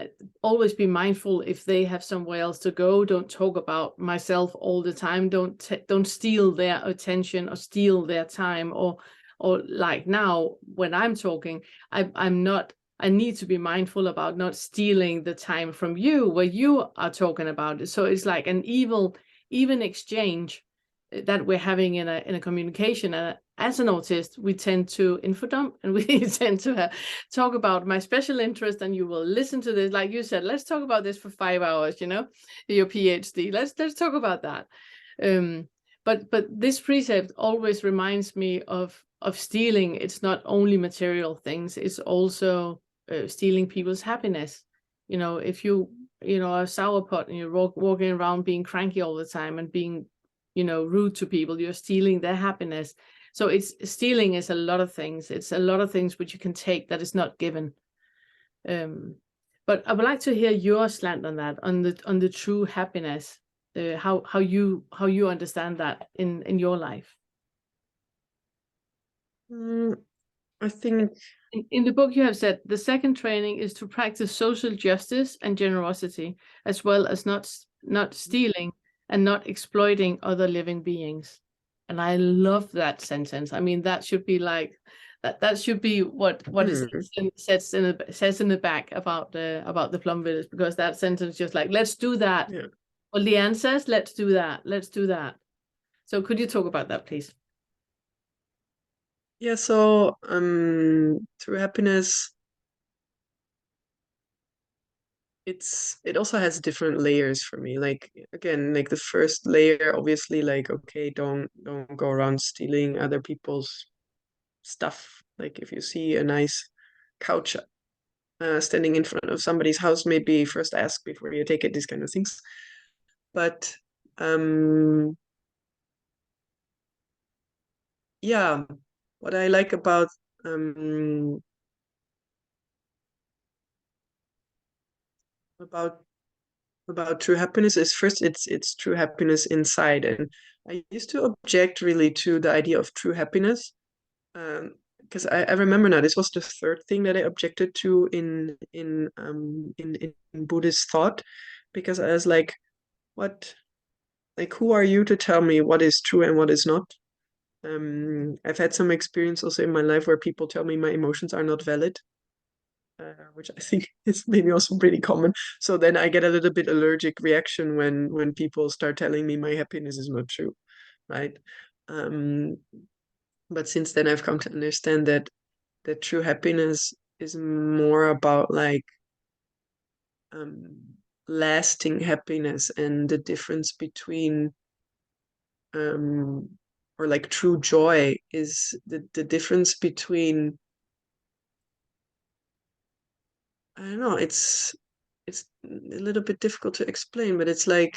always be mindful if they have somewhere else to go. Don't talk about myself all the time. Don't steal their attention or steal their time, or like now when I'm talking, I need to be mindful about not stealing the time from you where you are talking about it. So it's like an even exchange. that we're having in a communication. And as an autist, we tend to info dump, and we tend to talk about my special interest, and you will listen to this. Like you said, let's talk about this for 5 hours, you know, your PhD. Let's talk about that. But this precept always reminds me of stealing. It's not only material things, it's also stealing people's happiness. You know, if you are a sourpot and you're walking around being cranky all the time and being, you know, rude to people, you're stealing their happiness. So stealing is a lot of things. It's a lot of things which you can take that is not given. But I would like to hear your slant on that, on the true happiness, how you understand that in your life. I think in the book you have said the second training is to practice social justice and generosity, as well as not stealing and not exploiting other living beings. And I love that sentence. I mean, that should be like that should be what it says in the back about the Plum village, because that sentence just like, let's do that. Yeah. Well, Lian says, let's do that. Let's do that. So could you talk about that, please? Yeah, so true happiness, it also has different layers for me. Like, again, like the first layer, obviously, like, okay, don't go around stealing other people's stuff. Like, if you see a nice couch standing in front of somebody's house, maybe first ask before you take it, these kind of things. But yeah, what I like about true happiness is, first, it's true happiness inside. And I used to object really to the idea of true happiness, because I remember now, this was the third thing that I objected to in Buddhist thought, because I was like, what, like, who are you to tell me what is true and what is not? I've had some experience also in my life where people tell me my emotions are not valid, which I think is maybe also pretty common. So then I get a little bit allergic reaction when people start telling me my happiness is not true, right? But since then I've come to understand that true happiness is more about like lasting happiness, and the difference between or like true joy is the difference between, I don't know, it's a little bit difficult to explain, but it's like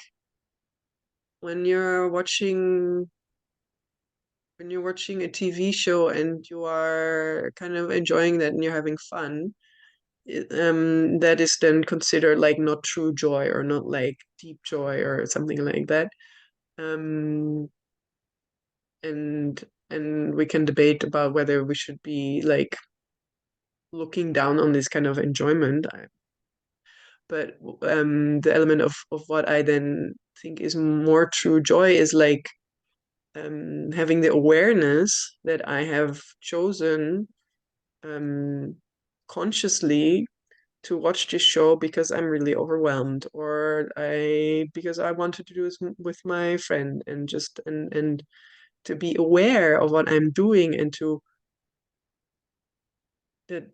when you're watching a TV show and you are kind of enjoying that and you're having fun, that is then considered like not true joy, or not like deep joy or something like that. Um, and we can debate about whether we should be like looking down on this kind of enjoyment. But the element of what I then think is more true joy is like having the awareness that I have chosen consciously to watch this show because I'm really overwhelmed, or because I wanted to do this with my friend, and just and to be aware of what I'm doing, and to that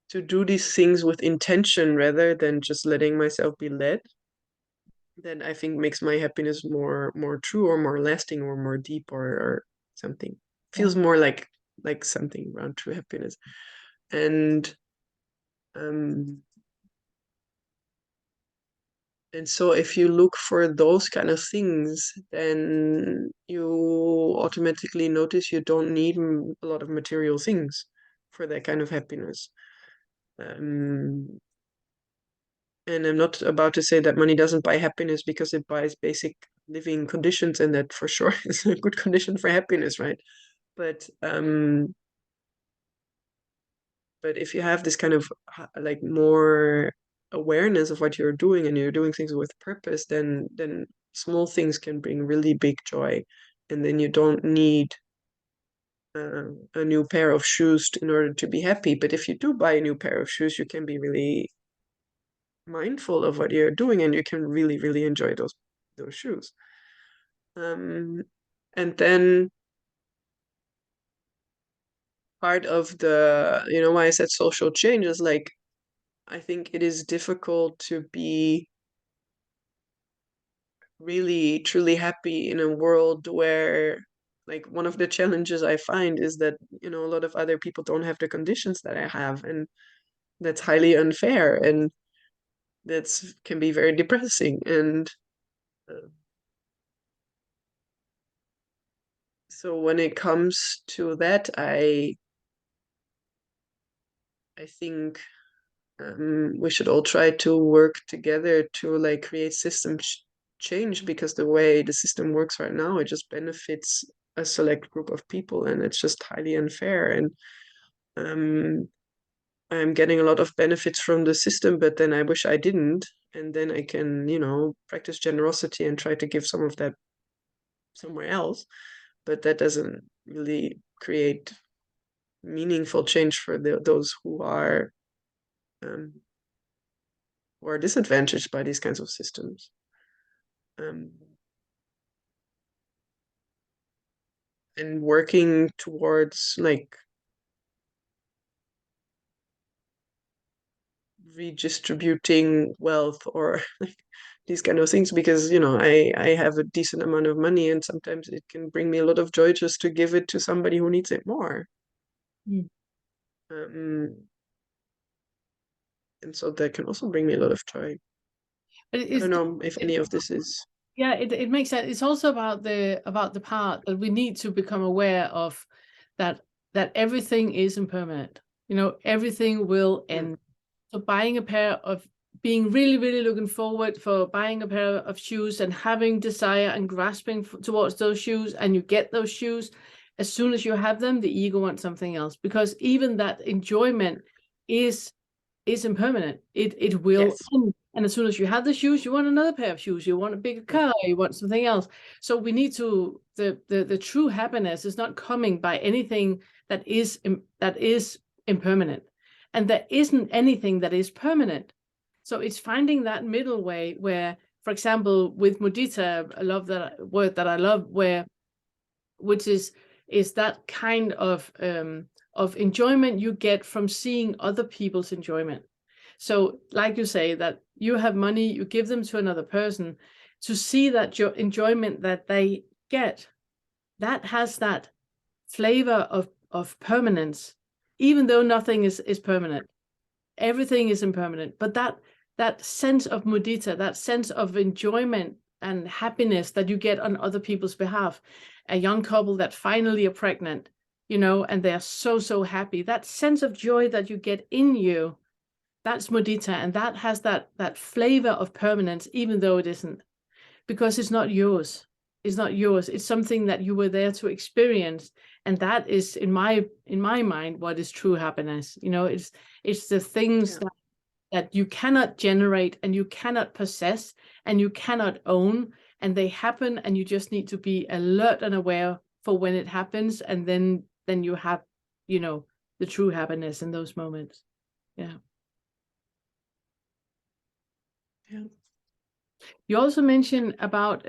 to do these things with intention rather than just letting myself be led, then I think makes my happiness more true, or more lasting, or more deep, or something. Feels more like something around true happiness. And um and so if you look for those kind of things, then you automatically notice you don't need a lot of material things for that kind of happiness. And I'm not about to say that money doesn't buy happiness, because it buys basic living conditions, and that for sure is a good condition for happiness, right? But if you have this kind of like more awareness of what you're doing, and you're doing things with purpose, then small things can bring really big joy, and then you don't need a new pair of shoes in order to be happy. But if you do buy a new pair of shoes, you can be really mindful of what you're doing, and you can really, really enjoy those those shoes. And then part of the, why I said social change is like, I think it is difficult to be really truly happy in a world where, like, one of the challenges I find is that, a lot of other people don't have the conditions that I have, and that's highly unfair, and that's can be very depressing. And so when it comes to that, I think we should all try to work together to like create system change, because the way the system works right now, it just benefits a select group of people, and it's just highly unfair. And um, I'm getting a lot of benefits from the system, but then I wish I didn't. And then I can, practice generosity and try to give some of that somewhere else. But that doesn't really create meaningful change for those um, who are disadvantaged by these kinds of systems. Um, and working towards like redistributing wealth or like these kind of things, because I have a decent amount of money, and sometimes it can bring me a lot of joy just to give it to somebody who needs it more. Mm. And so that can also bring me a lot of joy. But I don't know if any of this is. yeah, it makes sense. It's also about the part that we need to become aware of, that everything is impermanent. Everything will end. So being really, really looking forward for buying a pair of shoes and having desire and grasping towards those shoes, and you get those shoes, as soon as you have them, the ego wants something else, because even that enjoyment is impermanent. It will Yes. end. And as soon as you have the shoes, you want another pair of shoes, you want a bigger car, you want something else. So we need to, the true happiness is not coming by anything that is impermanent, and there isn't anything that is permanent. So it's finding that middle way where, for example, with mudita, I love that word that I love, which is that kind of enjoyment you get from seeing other people's enjoyment. So like you say, that you have money, you give them to another person, to see that your enjoyment that they get, that has that flavor of permanence, even though nothing is permanent. Everything is impermanent, but that sense of mudita, that sense of enjoyment and happiness that you get on other people's behalf, a young couple that finally are pregnant, and they are so happy, that sense of joy that you get in you, that's mudita, and that has that flavor of permanence, even though it isn't, because it's not yours. It's something that you were there to experience, and that is, in my mind, what is true happiness. It's the things that you cannot generate, and you cannot possess, and you cannot own, and they happen, and you just need to be alert and aware for when it happens, and then you have the true happiness in those moments. Yeah. You also mentioned about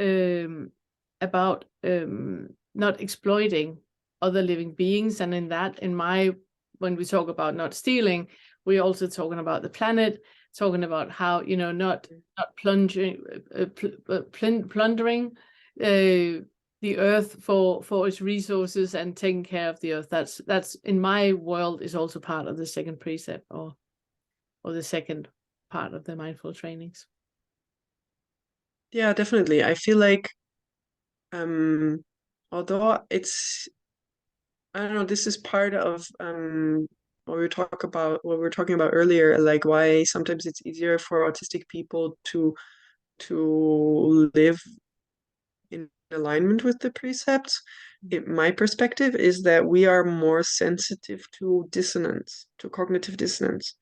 not exploiting other living beings, and when we talk about not stealing, we're also talking about the planet, talking about how not plundering the earth for its resources, and taking care of the earth. That's in my world is also part of the second precept, or the second part of the mindful trainings. Yeah, definitely. I feel like although it's, I don't know, this is part of what we were talking about earlier, like why sometimes it's easier for autistic people to live in alignment with the precepts. My perspective is that we are more sensitive to dissonance, to cognitive dissonance.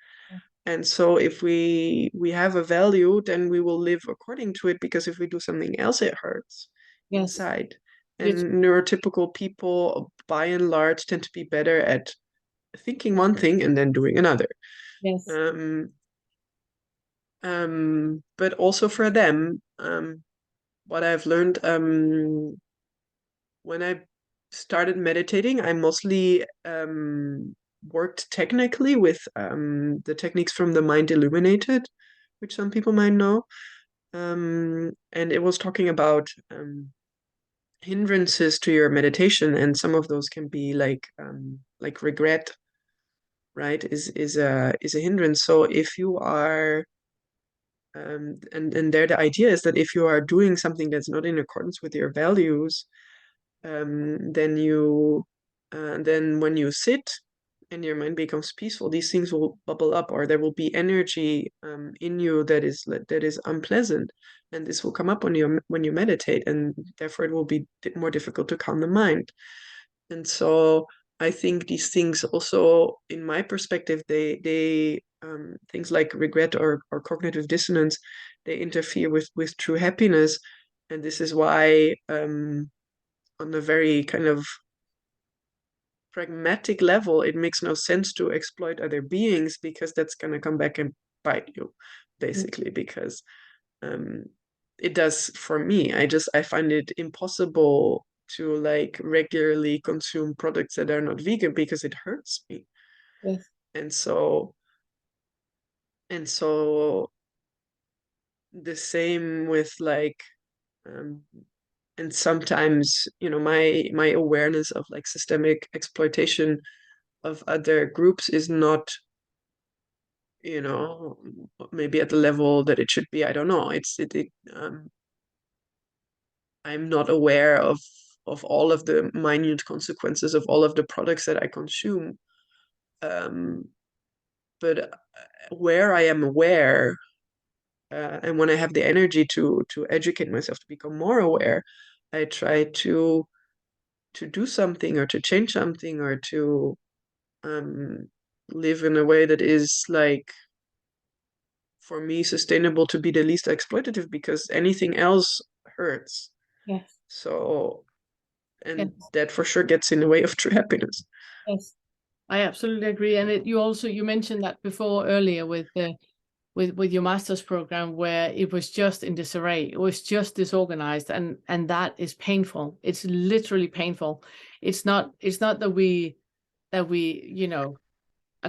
And so if we have a value, then we will live according to it, because if we do something else, it hurts inside. And neurotypical people, by and large, tend to be better at thinking one thing and then doing another. Yes. But also for them, what I've learned when I started meditating, I mostly worked technically with the techniques from the Mind Illuminated, which some people might know. And it was talking about hindrances to your meditation, and some of those can be like regret, right? Is a hindrance. So if you are and there the idea is that if you are doing something that's not in accordance with your values, then then when you sit and your mind becomes peaceful, these things will bubble up, or there will be energy in you that is unpleasant, and this will come up when you meditate, and therefore it will be more difficult to calm the mind. And so I think these things also, in my perspective, they things like regret or cognitive dissonance, they interfere with true happiness. And this is why on a very kind of pragmatic level, it makes no sense to exploit other beings, because that's going to come back and bite you, basically, because um, it does for me. I find it impossible to like regularly consume products that are not vegan, because it hurts me. Yes. And so the same with like um, and sometimes, my awareness of like systemic exploitation of other groups is not, you know maybe at the level that it should be. I don't know. I'm not aware of all of the minute consequences of all of the products that I consume. um but where I am aware, and when I have the energy to educate myself to become more aware, I try to do something, or to change something, or to um live in a way that is like, for me, sustainable, to be the least exploitative, because anything else hurts. Yes. So, and Yes. that for sure gets in the way of true happiness. Yes. I absolutely agree. And you mentioned that before earlier with with your master's program, where it was just in disarray, it was just disorganized, and that is painful. It's literally painful. It's not that we are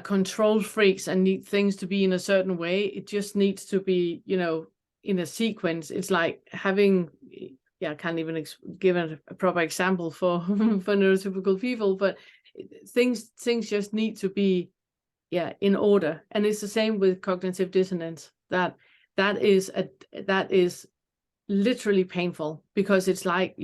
control freaks and need things to be in a certain way. It just needs to be, in a sequence. It's like having, yeah, I can't even give a proper example for for neurotypical people, but things just need to be, yeah, in order. And it's the same with cognitive dissonance. That is literally painful, because it's like,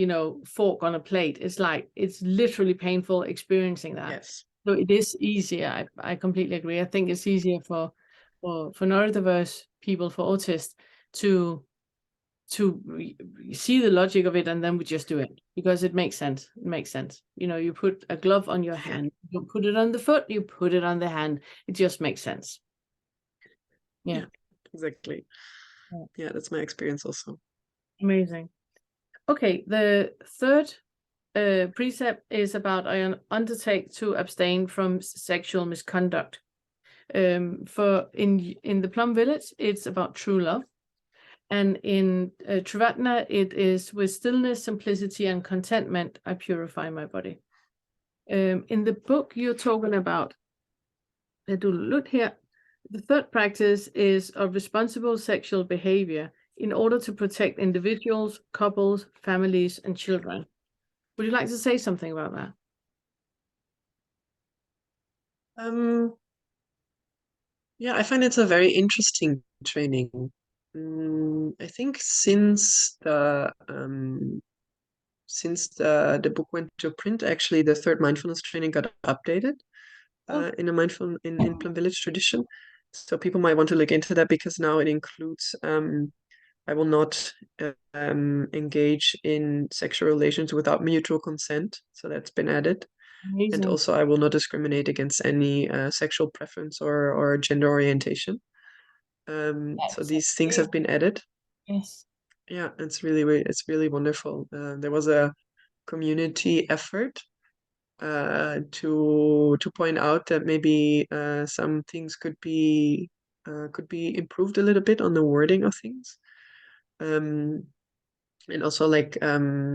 fork on a plate. It's literally painful experiencing that. Yes. So it is easier. I completely agree. I think it's easier for neurodiverse people, for autists, to see the logic of it, and then we just do it because it makes sense. It makes sense. You put a glove on your hand, you put it on the foot, you put it on the hand. It just makes sense. Yeah. Yeah, exactly. Yeah. Yeah, that's my experience also. Amazing. Okay, the third precept is about I undertake to abstain from sexual misconduct. For in the Plum village, it's about true love. And in Trivatna, it is with stillness, simplicity, and contentment, I purify my body. In the book, you're talking about, I do look here, the third practice is of responsible sexual behavior in order to protect individuals, couples, families, and children. Would you like to say something about that? Um, yeah, I find it's a very interesting training. I think since the book went to print, actually, the third mindfulness training got updated Oh, in a mindful in Plum Village tradition. So people might want to look into that, because now it includes I will not engage in sexual relations without mutual consent. So that's been added. And amazing. also, I will not discriminate against any sexual preference or gender orientation. So That's these things have amazing. been added. Yes. Yeah, it's really wonderful. There was a community effort to point out that maybe some things could be improved a little bit on the wording of things. Um, And also like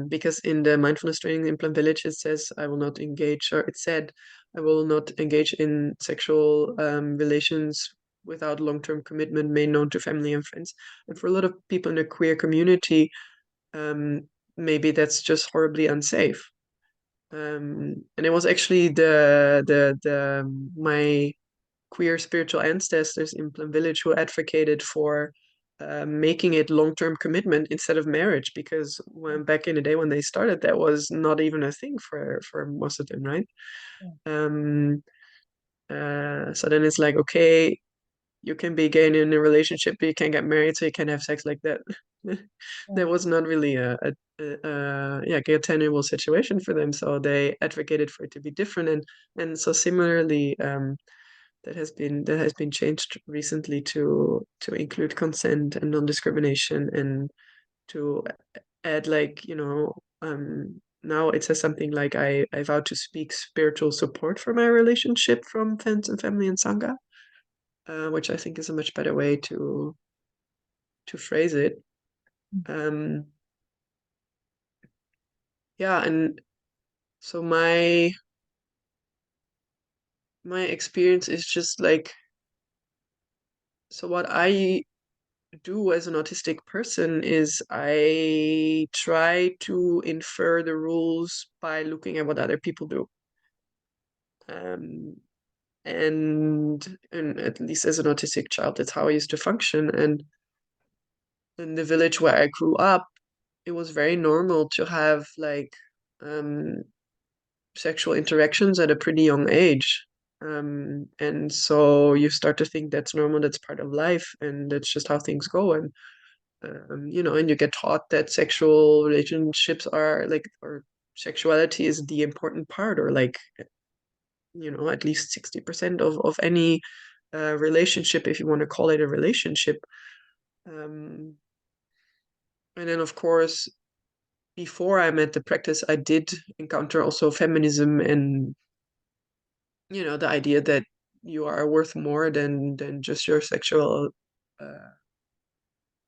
because in the mindfulness training in Plum Village it says I will not engage, or it said I will not engage in sexual relations without long-term commitment made known to family and friends. And for a lot of people in the queer community, maybe that's just horribly unsafe. And it was actually my queer spiritual ancestors in Plum Village who advocated for making it long-term commitment instead of marriage, because when back in the day when they started, that was not even a thing for most of them, right? Um, so then it's like, okay, you can be gay in a relationship, but you can't get married, so you can have sex like that. That was not really a gay attainable situation for them, so they advocated for it to be different, and so similarly, that has been changed recently to include consent and non-discrimination, and to add, like, now it says something like I vow to speak spiritual support for my relationship from friends and family and sangha, which I think is a much better way to phrase it. Um, yeah, and so my experience is just like, so what I do as an autistic person is I try to infer the rules by looking at what other people do. Um, and at least as an autistic child, that's how I used to function. And in the village where I grew up, it was very normal to have like um, sexual interactions at a pretty young age. And so you start to think that's normal, that's part of life, and that's just how things go. And and you get taught that sexual relationships are like, or sexuality is the important part, or like, at least 60% of any relationship, if you want to call it a relationship. Um, and then, of course, before I met the practice, I did encounter also feminism, and the idea that you are worth more than just your sexual, uh,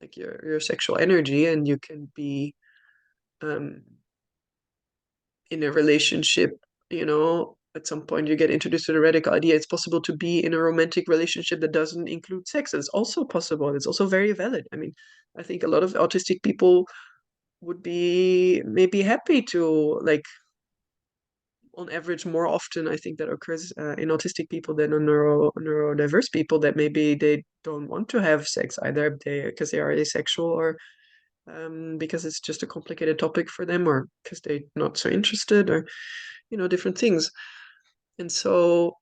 like your sexual energy, and you can be um, in a relationship. At some point you get introduced to the radical idea it's possible to be in a romantic relationship that doesn't include sex. It's also possible. It's also very valid. I mean, I think a lot of autistic people would be maybe happy to, like, on average, more often I think that occurs in autistic people than on neurodiverse people, that maybe they don't want to have sex either because they are asexual, or because it's just a complicated topic for them, or because they're not so interested, or different things. And so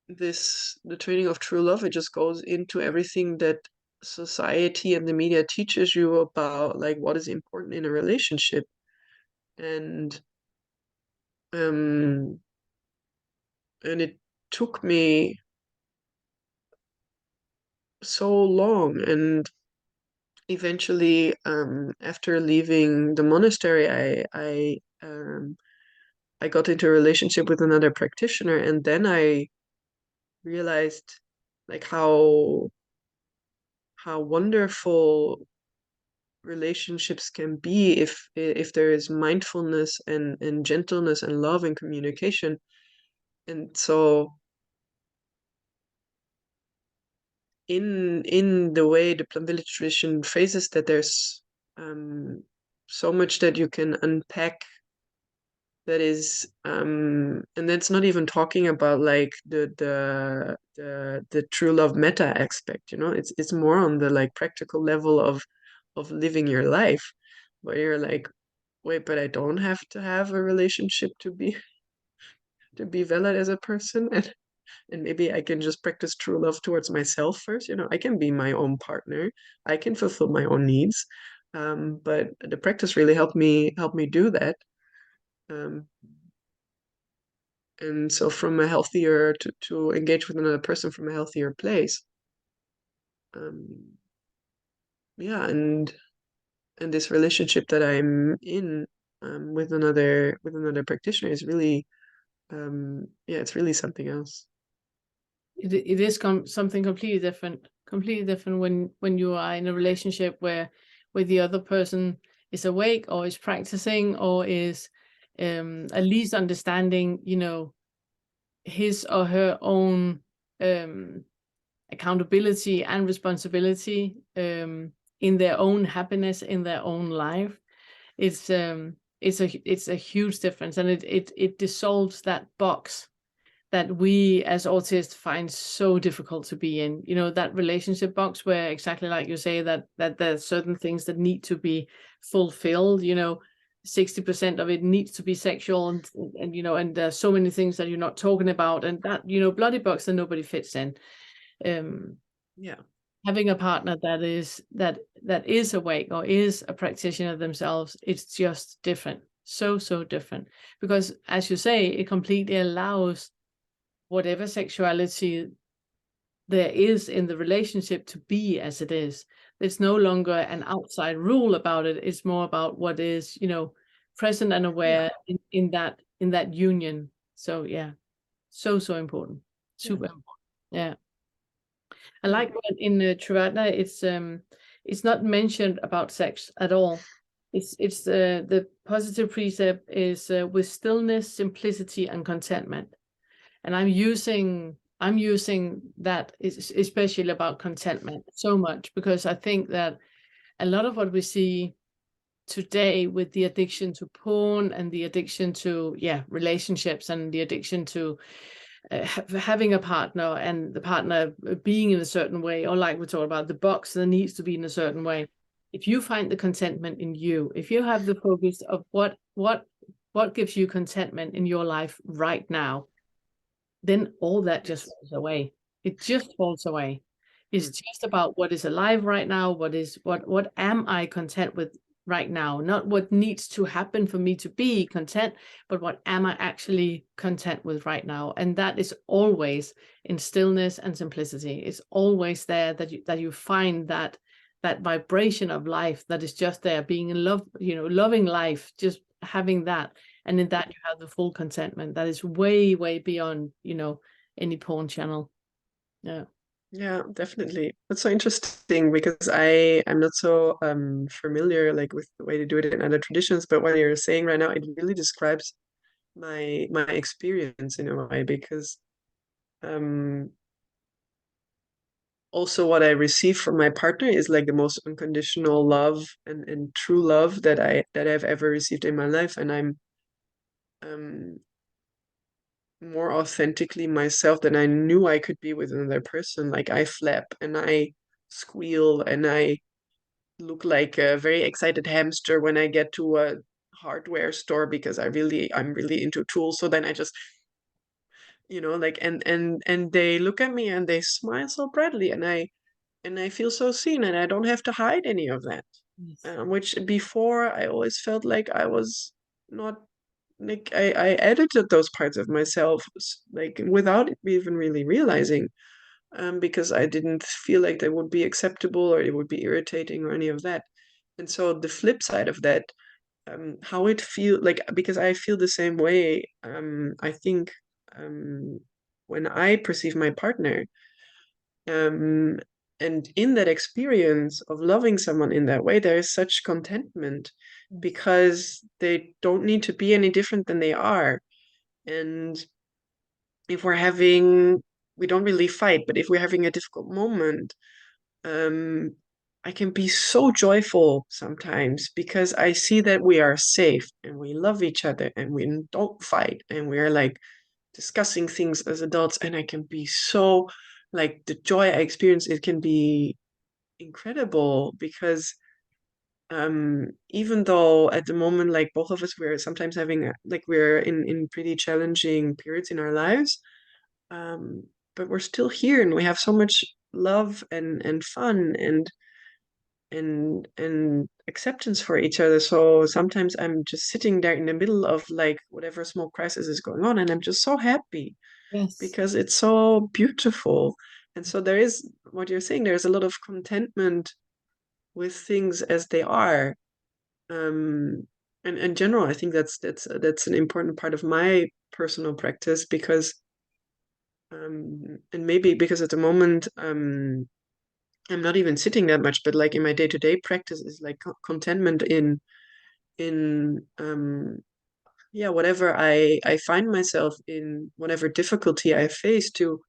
the training of true love, it just goes into everything that society and the media teaches you about, like, what is important in a relationship. And um and it took me so long, and eventually, after leaving the monastery, I got into a relationship with another practitioner, and then I realized, like, how wonderful relationships can be if there is mindfulness and gentleness and love and communication. And so in the way the Plum Village tradition phrases that, there's so much that you can unpack, that is, and that's not even talking about like the true love meta aspect. It's more on the, like, practical level of living your life, where you're like, wait, but I don't have to have a relationship to be valid as a person, and maybe I can just practice true love towards myself first. I can be my own partner, I can fulfill my own needs, but the practice really helped me do that. um, and so from a healthier to engage with another person from a healthier place. um, yeah, and this relationship that I'm in, with another practitioner, is really, yeah, it's really something else. It is something completely different when you are in a relationship where where the other person is awake or is practicing or is at least understanding, you know, his or her own accountability and responsibility in their own happiness, in their own life. It's a huge difference, and it dissolves that box that we as autists find so difficult to be in, you know, that relationship box where, exactly like you say, that there are certain things that need to be fulfilled, you know, 60% of it needs to be sexual, and you know, and there's so many things that you're not talking about, and that, you know, bloody box that nobody fits in. Yeah. Having a partner that is awake or is a practitioner themselves, it's just different, so different, because as you say, it completely allows whatever sexuality there is in the relationship to be as it is. It's no longer an outside rule about it. It's more about what is, you know, present and aware in that union. So yeah, so important, super important. Yeah. I like when in Triratna it's not mentioned about sex at all. It's the positive precept is with stillness, simplicity, and contentment. And I'm using that is especially about contentment so much, because I think that a lot of what we see today with the addiction to porn and the addiction to relationships and the addiction to having a partner and the partner being in a certain way, or like we talked about, the box that needs to be in a certain way. If you find the contentment in you, if you have the focus of what gives you contentment in your life right now, then all that just falls away. It just falls away. It's just about what is alive right now. What am I content with right now? Not what needs to happen for me to be content, but what am I actually content with right now? And that is always in stillness and simplicity. It's always there that you find that vibration of life that is just there, being in love, you know, loving life, just having that. And in that you have the full contentment that is way, way beyond, you know, any porn channel. Yeah, definitely. That's so interesting because I'm not so familiar like with the way to do it in other traditions, but what you're saying right now, it really describes my experience in a way, because um also what I receive from my partner is like the most unconditional love and true love that I've ever received in my life. And I'm um more authentically myself than I knew I could be with another person. Like I flap and I squeal and I look like a very excited hamster when I get to a hardware store because I'm really into tools. So then I just, like, and they look at me and they smile so brightly, and I feel so seen, and I don't have to hide any of that. Yes. Which before I always felt like I was not, like I edited those parts of myself like without even really realizing, because I didn't feel like they would be acceptable or it would be irritating or any of that. And so the flip side of that, how it feel like, because I feel the same way, I think, when I perceive my partner, um, and in that experience of loving someone in that way, there is such contentment because they don't need to be any different than they are. And if we don't really fight, but if we're having a difficult moment, um, I can be so joyful sometimes because I see that we are safe and we love each other and we don't fight and we're like discussing things as adults. And I can be so, like, the joy I experience, it can be incredible because even though at the moment, like, both of us, we're sometimes like we're in pretty challenging periods in our lives, um, but we're still here and we have so much love and fun and acceptance for each other. So sometimes I'm just sitting there in the middle of like whatever small crisis is going on, and I'm just so happy Yes. because it's so beautiful. And so there is what you're saying, there's a lot of contentment with things as they are. And in general, I think that's an important part of my personal practice because and maybe because at the moment I'm not even sitting that much, but like in my day-to-day practice is like contentment in yeah, whatever I find myself in, whatever difficulty I face, to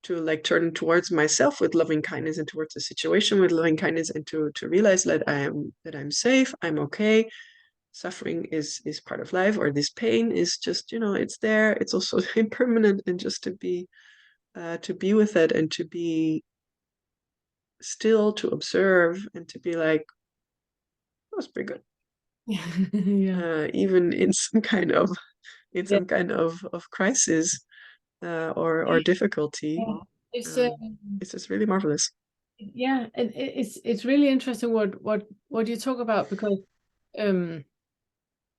like turn towards myself with loving kindness, and towards the situation with loving kindness, and to realize that I'm safe, I'm okay. Suffering is part of life, or this pain is just, it's there, it's also impermanent, and just to be with it, and to be still, to observe, and to be like, that was pretty good. Yeah. Even in some kind of Yeah. crisis, or difficulty. Yeah. It's It's just really marvelous. yeah, and it's really interesting what you talk about, because um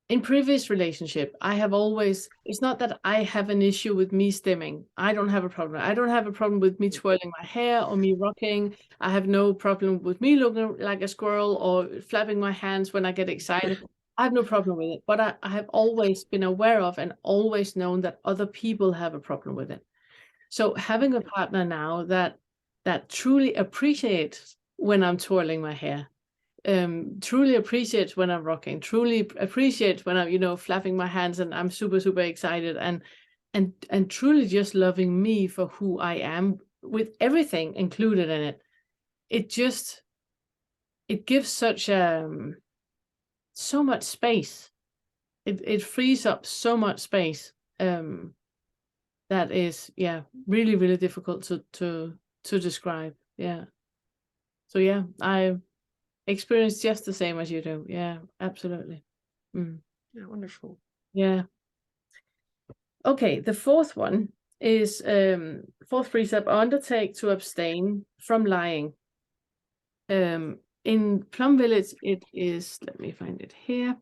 in previous relationship, I have always, it's not that I have an issue with me stimming. I don't have a problem. I don't have a problem with me twirling my hair or me rocking. I have no problem with me looking like a squirrel or flapping my hands when I get excited. I have no problem with it. But I have always been aware of and always known that other people have a problem with it. So having a partner now that truly appreciates when I'm twirling my hair, truly appreciates when I'm rocking, truly appreciates when I'm flapping my hands and I'm super, super excited, and truly just loving me for who I am with everything included in it. It gives such so much space. It frees up so much space. That is, yeah, really, really difficult to describe. Yeah. So yeah, I experience just the same as you do. Yeah, absolutely. Mm. Yeah, wonderful. Yeah. Okay, the fourth one is fourth precept: undertake to abstain from lying. In Plum Village, it is, let me find it here,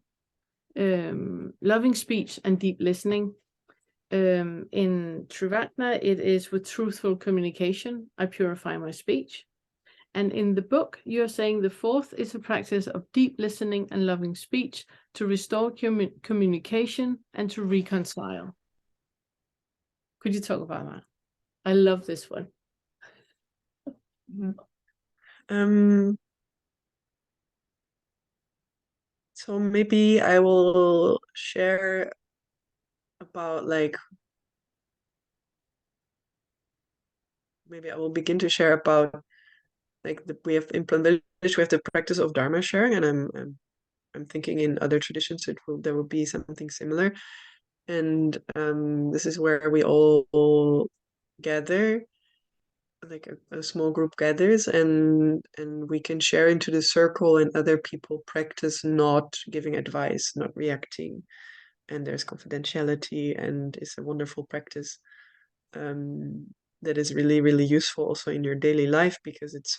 loving speech and deep listening. In Triratna, it is with truthful communication, I purify my speech. And in the book, you're saying the fourth is a practice of deep listening and loving speech to restore communication and to reconcile. Could you talk about that? I love this one. Um, so maybe I will share about maybe I will begin to share about we have in Plum Village, we have the practice of Dharma sharing, and I'm thinking in other traditions there will be something similar. And this is where we all gather, like a small group gathers, and we can share into the circle, and other people practice not giving advice, not reacting, and there's confidentiality, and it's a wonderful practice that is really, really useful also in your daily life, because it's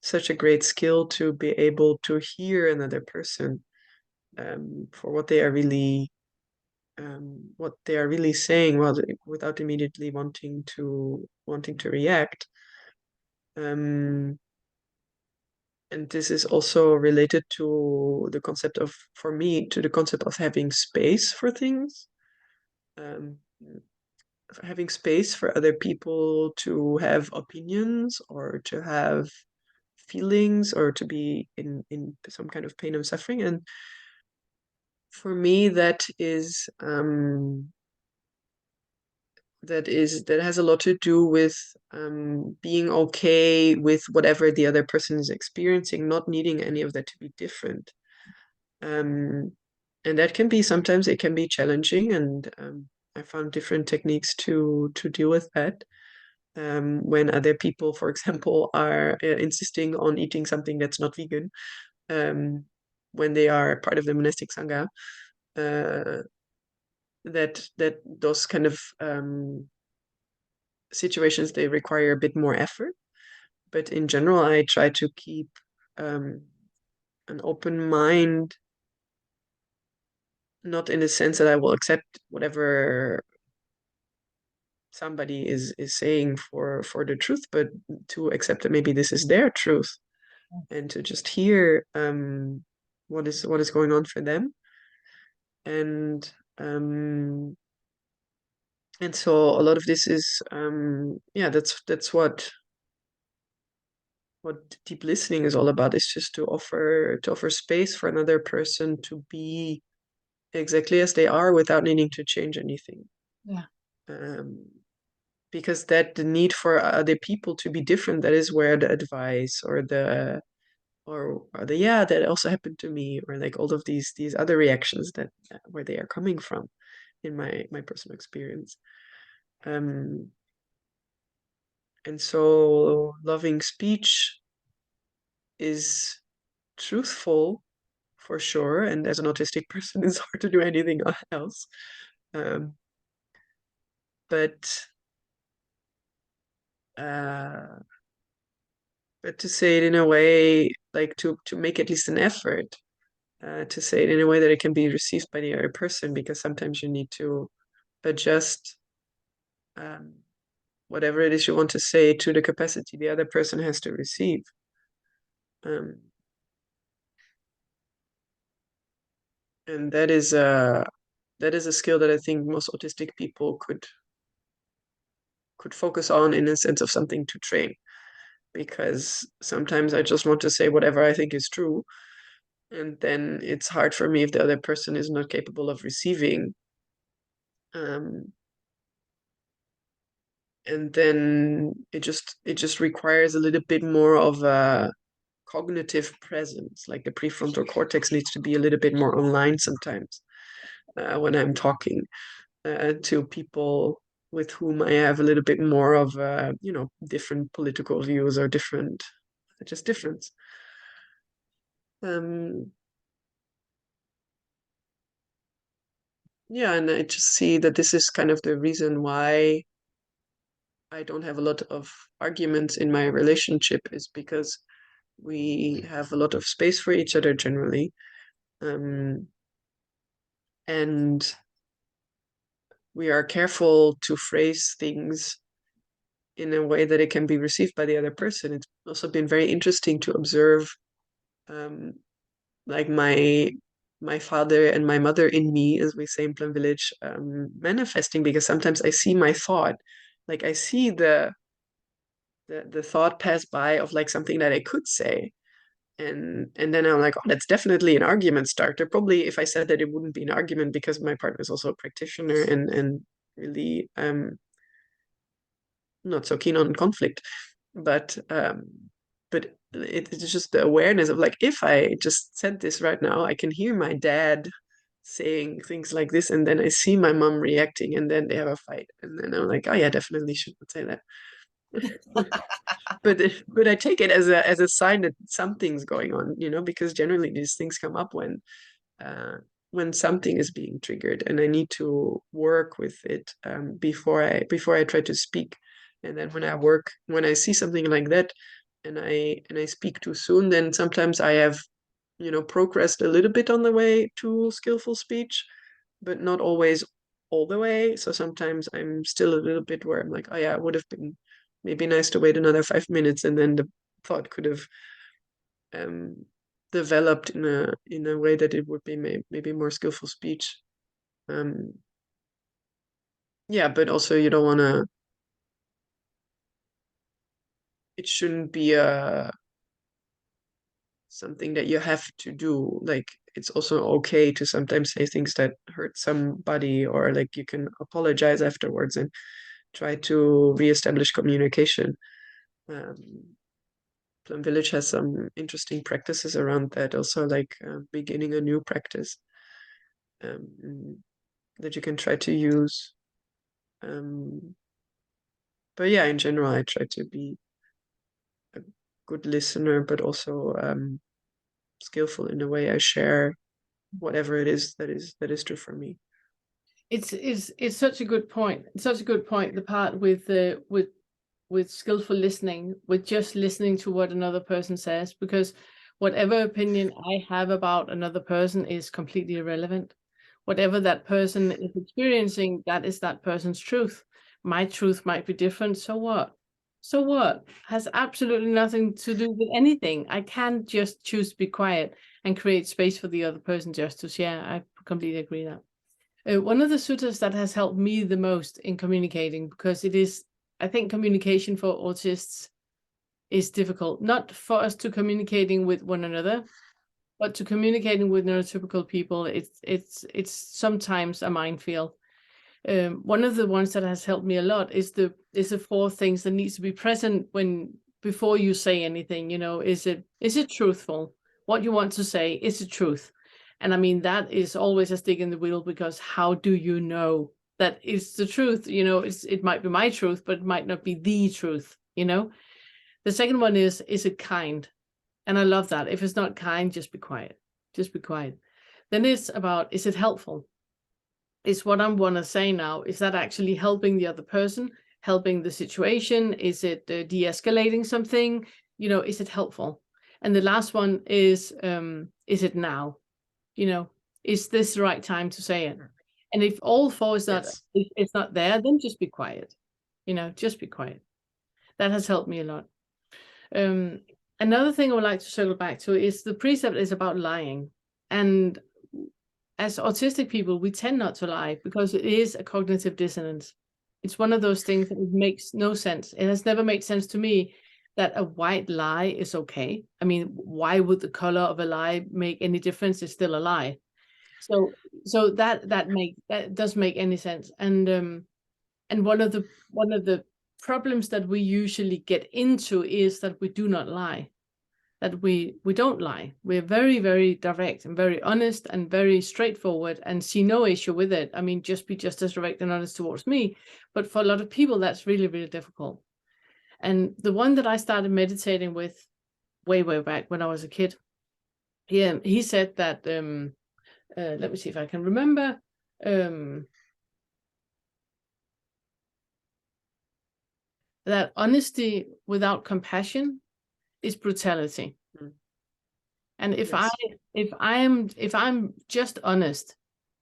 such a great skill to be able to hear another person for what they are really saying, without immediately wanting to react. And this is also related to the concept of, for me, to the concept of having space for things, um, having space for other people to have opinions, or to have feelings, or to be in some kind of pain and suffering. And for me, that has a lot to do with being okay with whatever the other person is experiencing, not needing any of that to be different. And that can be, sometimes it can be challenging, and I found different techniques to deal with that. When other people, for example, are insisting on eating something that's not vegan, when they are part of the monastic sangha, uh, that those kind of situations, they require a bit more effort. But in general, I try to keep an open mind, not in the sense that I will accept whatever somebody is saying for the truth, but to accept that maybe this is their truth, and to just hear what is going on for them. And so a lot of this is yeah, that's what what deep listening is all about is just to offer space for another person to be exactly as they are without needing to change anything. Yeah. Because that the need for other people to be different, that is where the advice or the yeah, that also happened to me, or like all of these other reactions that where they are coming from in my personal experience. And so loving speech is truthful for sure, and as an autistic person it's hard to do anything else, but to say it in a way, like to make at least an effort to say it in a way that it can be received by the other person, because sometimes you need to adjust whatever it is you want to say to the capacity the other person has to receive. And that is a skill that I think most autistic people could focus on, in a sense of something to train, because sometimes I just want to say whatever I think is true, and then it's hard for me if the other person is not capable of receiving. And then it just requires a little bit more of a cognitive presence, like the prefrontal cortex needs to be a little bit more online sometimes when I'm talking to people with whom I have a little bit more of different political views or difference. Yeah, and I just see that this is kind of the reason why I don't have a lot of arguments in my relationship, is because we have a lot of space for each other generally. And we are careful to phrase things in a way that it can be received by the other person. It's also been very interesting to observe like my father and my mother in me, as we say in Plum Village, manifesting, because sometimes I see my thought, like I see the thought pass by of like something that I could say, and then I'm like, oh, that's definitely an argument starter. Probably if I said that, it wouldn't be an argument, because my partner is also a practitioner and really not so keen on conflict. But it's just the awareness of like, if I just said this right now, I can hear my dad saying things like this, and then I see my mom reacting, and then they have a fight, and then I'm like, oh yeah, definitely shouldn't say that. but I take it as a sign that something's going on, because generally these things come up when something is being triggered, and I need to work with it before I try to speak. And then when I see something like that, and I speak too soon, then sometimes I have progressed a little bit on the way to skillful speech, but not always all the way. So sometimes I'm still a little bit where I'm like, oh yeah, it would have been maybe nice to wait another 5 minutes, and then the thought could have developed in a way that it would be maybe more skillful speech. Yeah, but also you don't want to. It shouldn't be something that you have to do. Like, it's also okay to sometimes say things that hurt somebody, or like you can apologize afterwards and try to reestablish communication. Plum Village has some interesting practices around that, also like beginning a new practice that you can try to use. But yeah, in general, I try to be a good listener, but also skillful in the way I share whatever it is that is true for me. It's such a good point. It's such a good point. The part with skillful listening, with just listening to what another person says, because whatever opinion I have about another person is completely irrelevant. Whatever that person is experiencing, that is that person's truth. My truth might be different. So what? So what? Has absolutely nothing to do with anything. I can't just choose to be quiet and create space for the other person just to share. I completely agree that. One of the suttas that has helped me the most in communicating, because it is, I think communication for autists is difficult, not for us to communicating with one another, but to communicating with neurotypical people. It's sometimes a minefield. One of the ones that has helped me a lot is the 4 things that needs to be present before you say anything. You know, is it truthful? What you want to say, is it truth? And I mean, that is always a stick in the wheel, because how do you know that it's the truth? You know, it might be my truth, but it might not be the truth, you know? The second one is it kind? And I love that. If it's not kind, just be quiet. Just be quiet. Then it's about, is it helpful? Is what I want to say now, is that actually helping the other person, helping the situation? Is it de-escalating something? You know, is it helpful? And the last one is it now? You know, is this the right time to say it? And if all 4 is not, Yes. if it's not there, then just be quiet. You know, just be quiet. That has helped me a lot. Another thing I would like to circle back to is the precept is about lying. And as autistic people, we tend not to lie because it is a cognitive dissonance. It's one of those things that it makes no sense. It has never made sense to me that a white lie is okay. I mean, why would the color of a lie make any difference? It's still a lie. So that does make any sense. And one of the problems that we usually get into is that we do not lie. That we don't lie. We're very, very direct and very honest and very straightforward, and see no issue with it. I mean, just be just as direct and honest towards me. But for a lot of people, that's really, really difficult. And the one that I started meditating with way back when I was a kid, he said that, let me see if I can remember. That honesty without compassion is brutality. And if I'm just honest,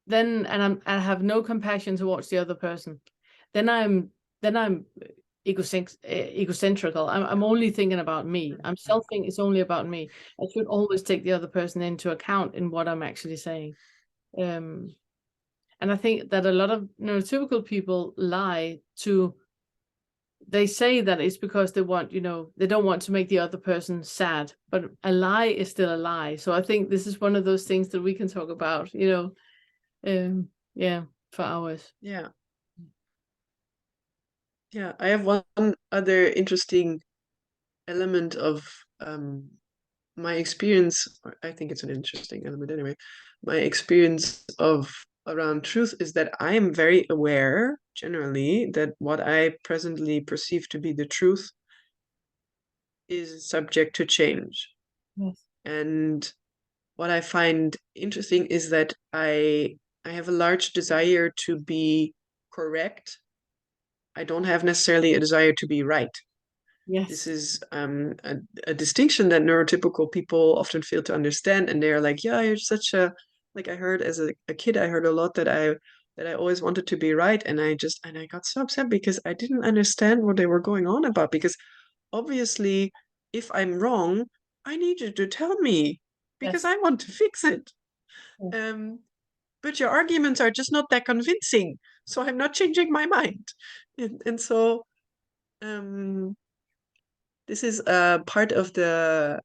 then I have no compassion towards the other person, then I'm egocentrical. I'm only thinking about me. I'm selfing. It's only about me. I should always take the other person into account in what I'm actually saying. And I think that a lot of neurotypical people lie to. They say that it's because they want, you know, they don't want to make the other person sad, but a lie is still a lie. So I think this is one of those things that we can talk about, you know, yeah, for hours. Yeah. Yeah, I have one other interesting element of my experience, or I think it's an interesting element anyway. My experience of around truth is that I am very aware generally that what I presently perceive to be the truth is subject to change. Yes. And what I find interesting is that I have a large desire to be correct. I don't have necessarily a desire to be right. This Yes. is a distinction that neurotypical people often fail to understand, and they're like, "Yeah, you're such a," like I heard as a kid, I heard a lot that I always wanted to be right, and I got so upset because I didn't understand what they were going on about. Because obviously, if I'm wrong, I need you to tell me because Yes. I want to fix it. Yes. But your arguments are just not that convincing, so I'm not changing my mind, and so. This is part of the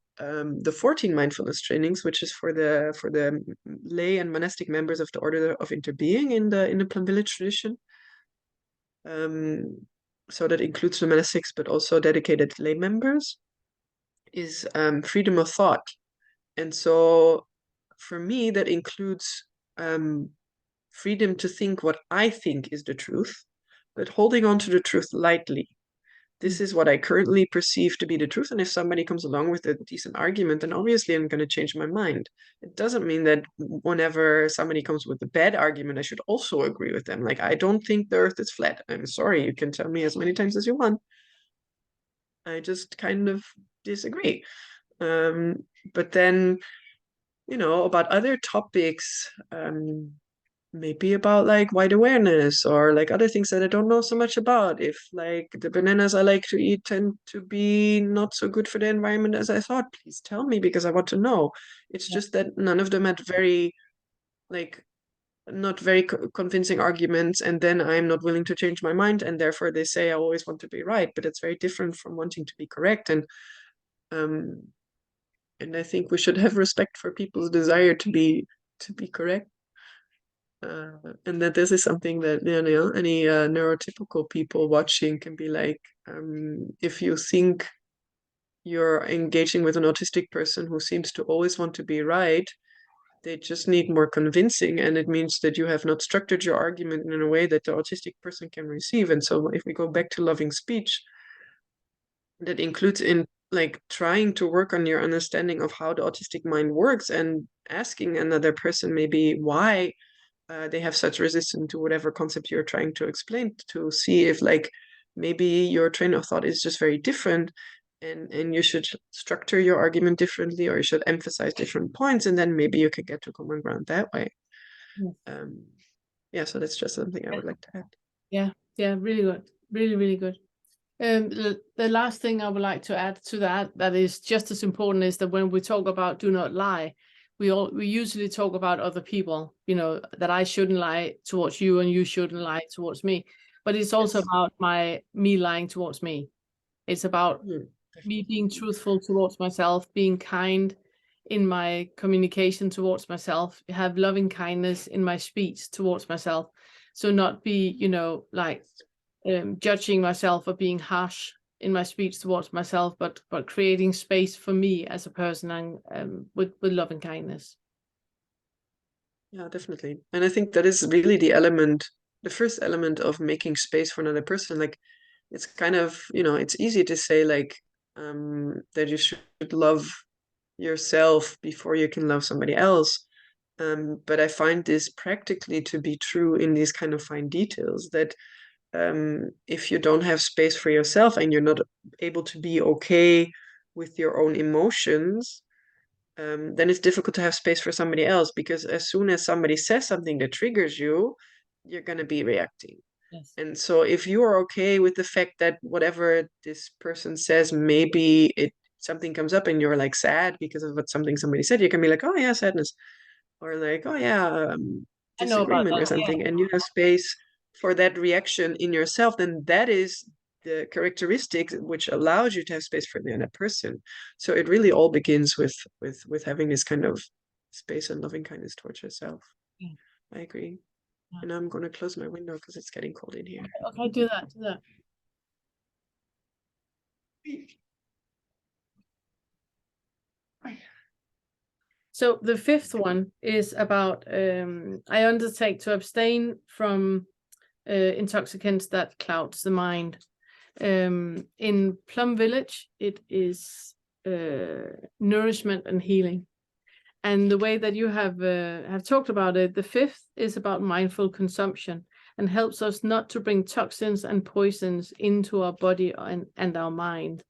14 mindfulness trainings, which is for the lay and monastic members of the Order of Interbeing in the Plum Village tradition. So that includes the monastics, but also dedicated lay members, is freedom of thought. And so for me, that includes freedom to think what I think is the truth, but holding on to the truth lightly. This is what I currently perceive to be the truth. And if somebody comes along with a decent argument, then obviously I'm going to change my mind. It doesn't mean that whenever somebody comes with a bad argument, I should also agree with them. Like, I don't think the earth is flat. I'm sorry, you can tell me as many times as you want. I just kind of disagree. But then, about other topics, maybe about like white awareness or like other things that I don't know so much about. If like the bananas I like to eat tend to be not so good for the environment as I thought, please tell me because I want to know. It's just that none of them had very like not very convincing arguments, and then I'm not willing to change my mind, and therefore they say I always want to be right. But it's very different from wanting to be correct. And I think we should have respect for people's desire to be correct. And that this is something that, you know, any neurotypical people watching can be like, if you think you're engaging with an autistic person who seems to always want to be right, they just need more convincing, and it means that you have not structured your argument in a way that the autistic person can receive. And so if we go back to loving speech, that includes in like trying to work on your understanding of how the autistic mind works, and asking another person maybe why they have such resistance to whatever concept you're trying to explain, to see if like maybe your train of thought is just very different, and you should structure your argument differently, or you should emphasize different points, and then maybe you can get to common ground that way. Yeah, so that's just something I would like to add. Yeah, really good. Really good. The last thing I would like to add to that is just as important, is that when we talk about do not lie, we usually talk about other people, you know, that I shouldn't lie towards you and you shouldn't lie towards me. But it's also about me lying towards me. It's about me being truthful towards myself, being kind in my communication towards myself, have loving kindness in my speech towards myself. So not be, you know, like judging myself or being harsh in my speech towards myself, but creating space for me as a person, and with loving kindness. Yeah, definitely. And I think that is really the first element of making space for another person. Like, it's kind of, you know, it's easy to say like that you should love yourself before you can love somebody else. But I find this practically to be true in these kind of fine details, that if you don't have space for yourself and you're not able to be okay with your own emotions, then it's difficult to have space for somebody else, because as soon as somebody says something that triggers you, you're going to be reacting. Yes. And so if you are okay with the fact that whatever this person says, maybe something comes up and you're like sad because of something somebody said, you can be like, oh yeah, sadness, or like, oh yeah, I know about disagreement or that. something, and you have space for that reaction in yourself, then that is the characteristic which allows you to have space for the other person. So it really all begins with having this kind of space and loving kindness towards yourself. Yeah. I agree. And I'm going to close my window because it's getting cold in here. Okay, do that. So the fifth one is about I undertake to abstain from intoxicants that clouds the mind. In Plum Village, it is nourishment and healing. And the way that you have talked about it, the fifth is about mindful consumption, and helps us not to bring toxins and poisons into our body and our mind.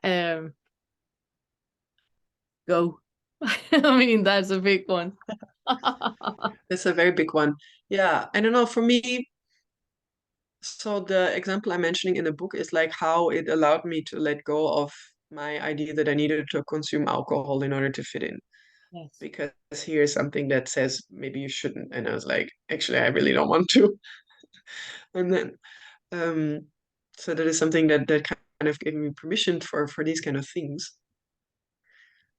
Go. I mean, that's a big one. It's a very big one. Yeah, I don't know, for me, so the example I'm mentioning in the book is like how it allowed me to let go of my idea that I needed to consume alcohol in order to fit in. Yes. Because here's something that says maybe you shouldn't. And I was like, actually, I really don't want to. And then, so that is something that kind of gave me permission for these kind of things.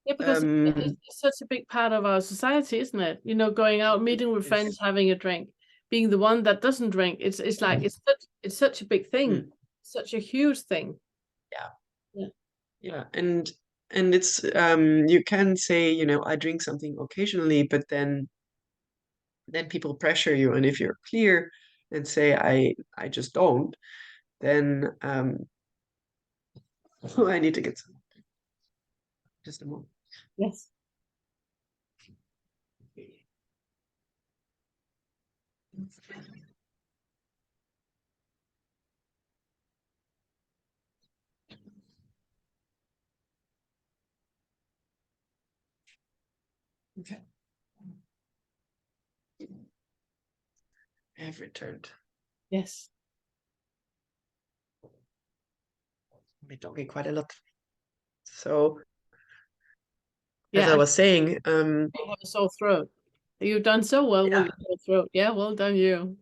Yeah, because it's such a big part of our society, isn't it? You know, going out, meeting with friends, having a drink, being the one that doesn't drink. It's like it's such a big thing, such a huge thing. Yeah. And it's you can say, you know, I drink something occasionally, but then people pressure you, and if you're clear and say I just don't, then I need to get some. Just a moment. Yes. Okay. I have returned. Yes. I've been talking quite a lot. So as Yeah, I was saying, I have a sore throat. You've done so well with Yeah, your sore throat. Yeah, well done you.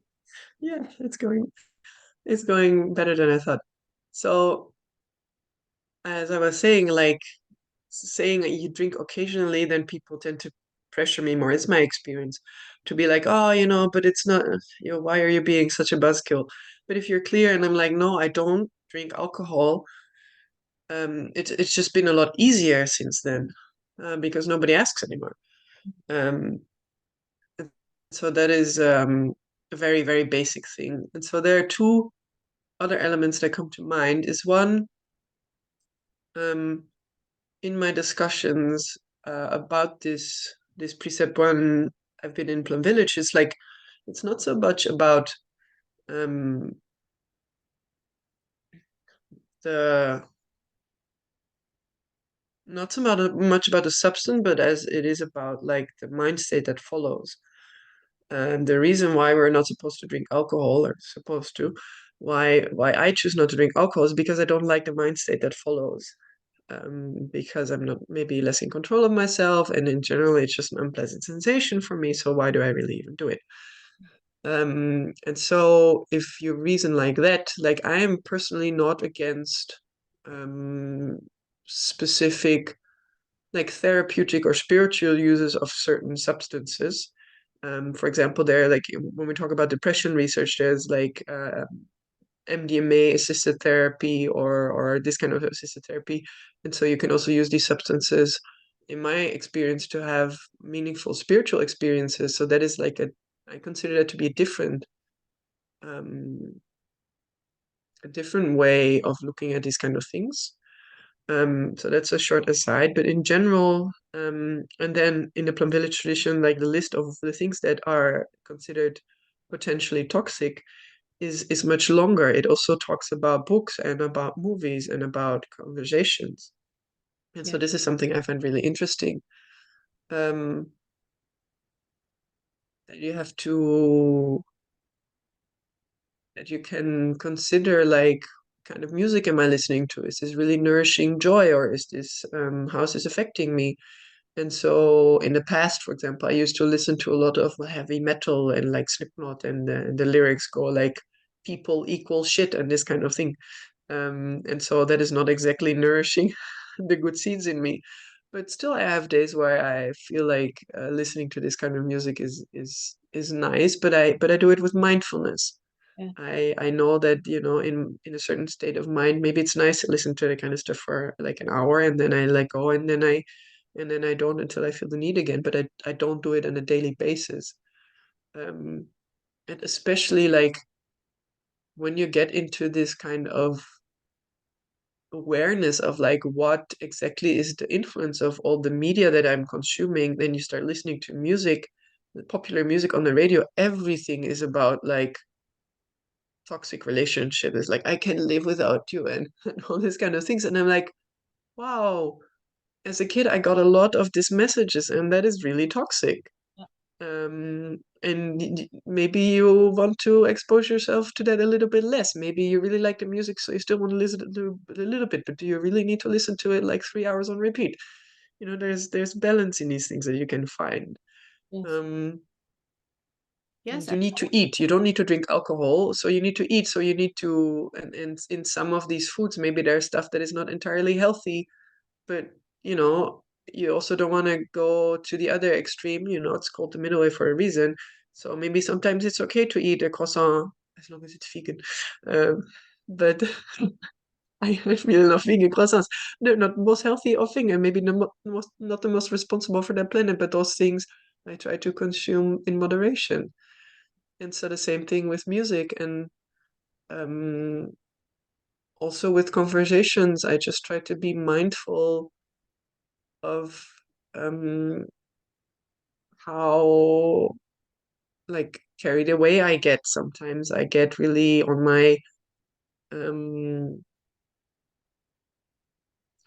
yeah, it's going better than I thought. So as I was saying, like saying that you drink occasionally, then people tend to pressure me more. It's my experience to be like, oh, but it's not, why are you being such a buzzkill? But if you're clear and I'm like, no, I don't drink alcohol, it's just been a lot easier since then, because nobody asks anymore. Um, so that is a very, very basic thing. And so there are two other elements that come to mind. Is one, um, in my discussions about this precept when I've been in Plum Village, it's like it's not so much about um, the not so much about the substance, but as it is about like the mind state that follows. And the reason why we're not supposed to drink alcohol, or supposed to, why I choose not to drink alcohol is because I don't like the mind state that follows. Because I'm not maybe less in control of myself, and in general, it's just an unpleasant sensation for me. So why do I really even do it? And so if you reason like that, like I am personally not against specific, like therapeutic or spiritual uses of certain substances. For example, there, like when we talk about depression research, there's like MDMA assisted therapy or this kind of assisted therapy. And so you can also use these substances, in my experience, to have meaningful spiritual experiences. So that is like I consider that to be um, a different way of looking at these kind of things. So that's a short aside, but in general, and then in the Plum Village tradition, like the list of the things that are considered potentially toxic is much longer. It also talks about books and about movies and about conversations. And so Yeah. this is something I find really interesting. Um, that you have to that you can consider like kind of music am I listening to? Is this really nourishing joy, or is this how is this affecting me? And so in the past, for example, I used to listen to a lot of heavy metal and like Slipknot, and the lyrics go like people equal shit and this kind of thing. And so that is not exactly nourishing the good seeds in me. But still, I have days where I feel like listening to this kind of music is nice, but I do it with mindfulness. Yeah. I know that in a certain state of mind, maybe it's nice to listen to the kind of stuff for like an hour, and then I let go, and then I don't until I feel the need again. But I don't do it on a daily basis. Um, and especially like when you get into this kind of awareness of like what exactly is the influence of all the media that I'm consuming, then you start listening to music, the popular music on the radio, everything is about like toxic relationship. It's like I can live without you, and all these kind of things. And I'm like, wow, as a kid I got a lot of these messages, and that is really toxic. Yeah. And maybe you want to expose yourself to that a little bit less. Maybe you really like the music, so you still want to listen to it a little bit, but do you really need to listen to it like 3 hours on repeat? There's balance in these things that you can find. Yes. Um, Yes. and you need to eat. You don't need to drink alcohol, so you need to eat. So you need to, and in some of these foods, maybe there's stuff that is not entirely healthy, but you know, you also don't want to go to the other extreme. It's called the middle way for a reason. So maybe sometimes it's okay to eat a croissant as long as it's vegan. But I really love vegan croissants. They're not the most healthy or thing, and maybe not the most responsible for the planet, but those things I try to consume in moderation. And so the same thing with music, and um, also with conversations. I just try to be mindful of um, how like carried away I get. Sometimes I get really on my um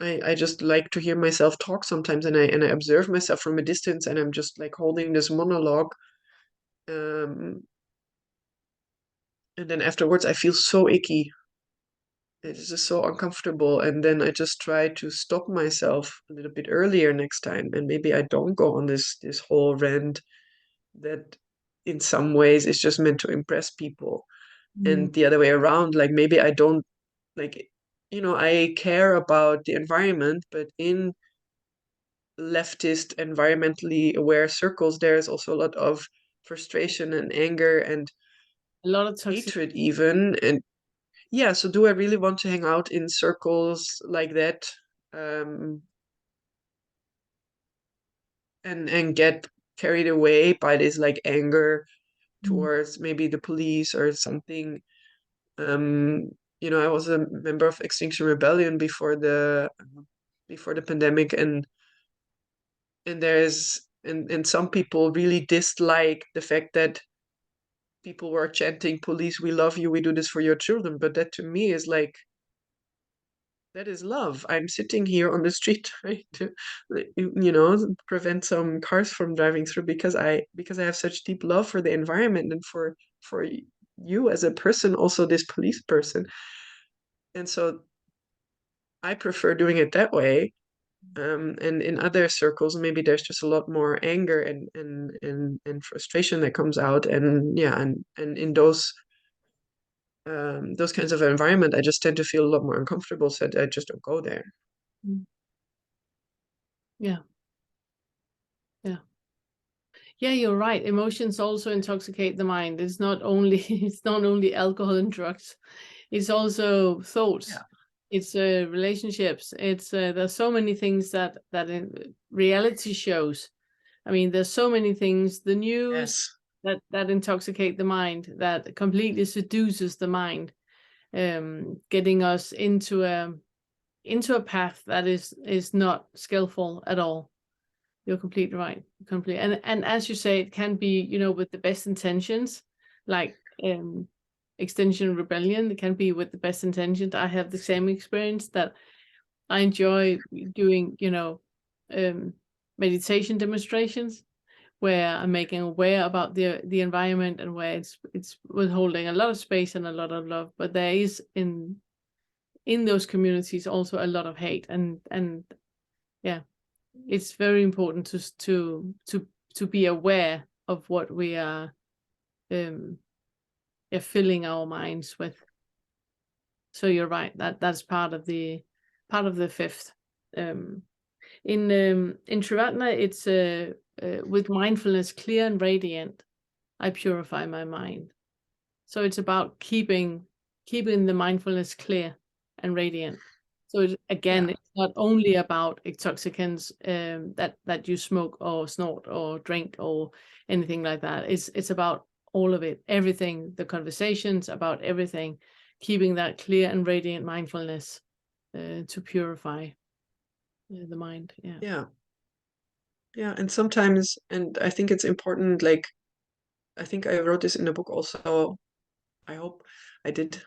I just like to hear myself talk sometimes, and I observe myself from a distance, and I'm just like holding this monologue, um and then afterwards I feel so icky. It's just so uncomfortable, and then I just try to stop myself a little bit earlier next time, and maybe I don't go on this whole rant, that in some ways is just meant to impress people. And the other way around, like maybe I don't, like, I care about the environment, but in leftist, environmentally aware circles, there's also a lot of frustration and anger and A lot of toxic. hatred even. And yeah, so do I really want to hang out in circles like that, and get carried away by this like anger towards maybe the police or something? I was a member of Extinction Rebellion before the pandemic, and and some people really dislike the fact that people were chanting, "Police, we love you, we do this for your children." But that to me is like, that is love. I'm sitting here on the street trying to, prevent some cars from driving through because I have such deep love for the environment and for you as a person, also this police person. And so I prefer doing it that way. And in other circles, maybe there's just a lot more anger and frustration that comes out. And yeah, and in those kinds of environment, I just tend to feel a lot more uncomfortable, so I just don't go there. Yeah. Yeah. Yeah, you're right. Emotions also intoxicate the mind. It's not only it's not only alcohol and drugs. It's also thoughts. Yeah. It's relationships. It's there's so many things that in reality shows. I mean, there's so many things. The news Yes. that intoxicate the mind, that completely seduces the mind, getting us into a path that is not skillful at all. You're completely right. Completely. And as you say, it can be, with the best intentions, like Extinction Rebellion. It can be with the best intentions. I have the same experience, that I enjoy doing, meditation demonstrations where I'm making aware about the environment, and where it's withholding a lot of space and a lot of love. But there is in those communities also a lot of hate, and yeah, it's very important to be aware of what we are filling our minds with. So you're right, that's part of the fifth. In Triratna, it's with mindfulness clear and radiant, I purify my mind. So it's about keeping the mindfulness clear and radiant. So again, Yeah. it's not only about intoxicants that you smoke or snort or drink or anything like that. It's about all of it, everything, the conversations about everything, keeping that clear and radiant mindfulness to purify the mind. Yeah. Yeah. Yeah. And sometimes, and I think it's important, like, I think I wrote this in the book also, I hope I did,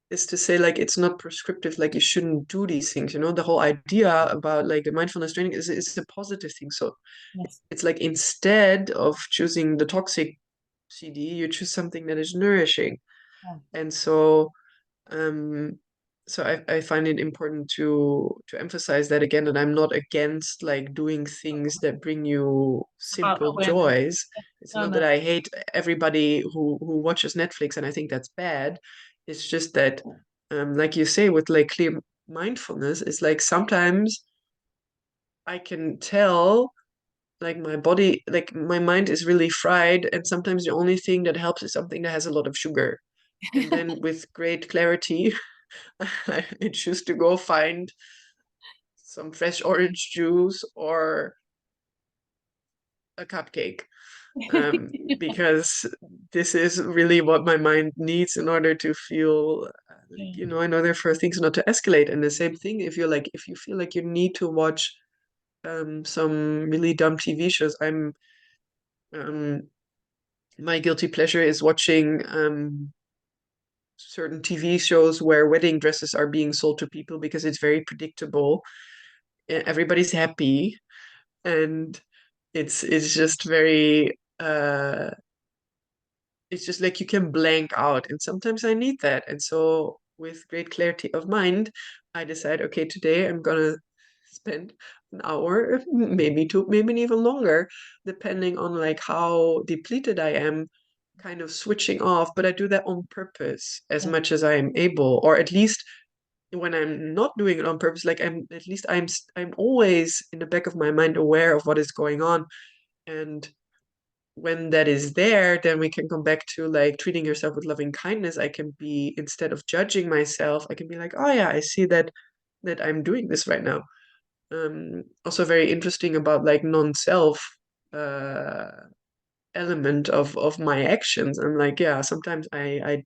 is to say, like, it's not prescriptive, like you shouldn't do these things. The whole idea about like the mindfulness training is a positive thing. So Yes. it's like, instead of choosing the toxic CD, you choose something that is nourishing. Yeah. And um so I find it important to emphasize that again, that I'm not against like doing things that bring you About simple awareness. joys. It's No, not no. that I hate everybody who watches Netflix and I think that's bad. It's just that, like you say, with like clear mindfulness, it's like sometimes I can tell, like, my body, like my mind is really fried, and sometimes the only thing that helps is something that has a lot of sugar. And then with great clarity, I choose to go find some fresh orange juice or a cupcake, because this is really what my mind needs in order to feel, in order for things not to escalate. And the same thing, if you feel like you need to watch some really dumb TV shows. Um, my guilty pleasure is watching certain TV shows where wedding dresses are being sold to people because it's very predictable. Everybody's happy, and it's just very it's just like you can blank out, and sometimes I need that. And so with great clarity of mind, I decide, okay, today I'm gonna spend an hour, maybe two, maybe even longer, depending on like how depleted I am, kind of switching off. But I do that on purpose as Yeah. much as I am able, or at least when I'm not doing it on purpose, like I'm always in the back of my mind aware of what is going on. And when that is there, then we can come back to like treating yourself with loving kindness. I can be, instead of judging myself, I can be like, oh yeah, I see that I'm doing this right now. Also very interesting about like non-self element of my actions. I'm like, yeah, sometimes I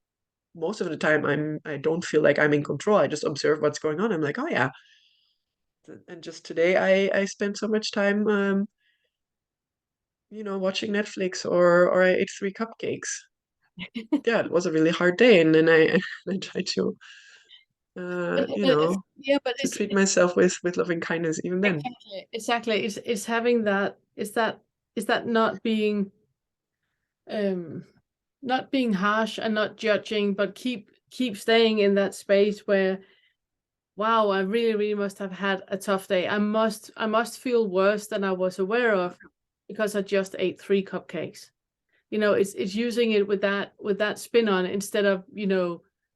most of the time I don't feel like I'm in control. I just observe what's going on. I'm like, oh yeah. And just today I spent so much time watching Netflix, or I ate 3 cupcakes. Yeah, it was a really hard day, and then I I tried to Yeah, but to treat myself with loving kindness even then. exactly. It's having that. Is that not being not being harsh and not judging, but keep staying in that space where, wow, I really must have had a tough day. I must feel worse than I was aware of because I just ate 3 cupcakes. It's using it with that spin on it, instead of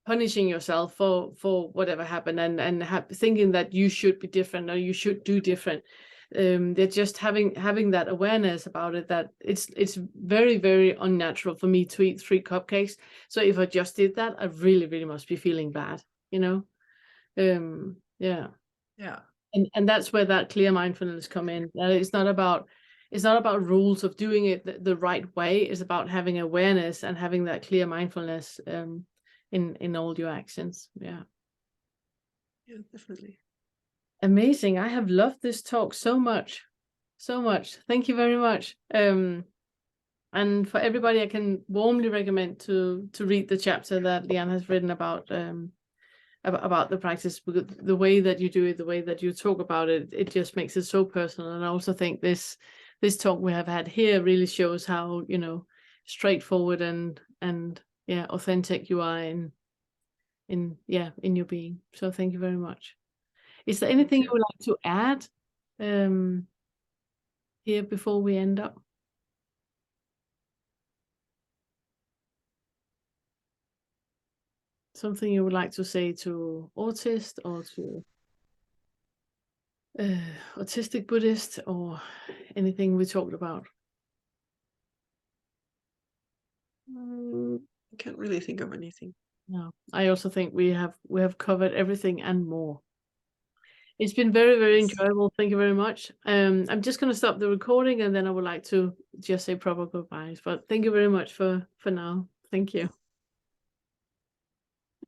punishing yourself for whatever happened, and thinking that you should be different or you should do different. They're just having that awareness about it, that it's very unnatural for me to eat 3 cupcakes. So if I just did that, I really must be feeling bad. Yeah. Yeah. And that's where that clear mindfulness come in. It's not about rules of doing it the right way. It's about having awareness and having that clear mindfulness in all your actions. Yeah. Yeah, definitely. Amazing. I have loved this talk so much. So much. Thank you very much. And for everybody, I can warmly recommend to read the chapter that Lian has written about the practice, because the way that you do it, the way that you talk about it, it just makes it so personal. And I also think this talk we have had here really shows how straightforward and yeah, authentic you are in your being. So thank you very much. Is there anything you would like to add here before we end up? Something you would like to say to autists, or to autistic Buddhist, or anything we talked about? I can't really think of anything. No, I also think we have covered everything and more. It's been very Yes. enjoyable. Thank you very much. I'm just going to stop the recording, and then I would like to just say proper goodbyes. But thank you very much for now. Thank you.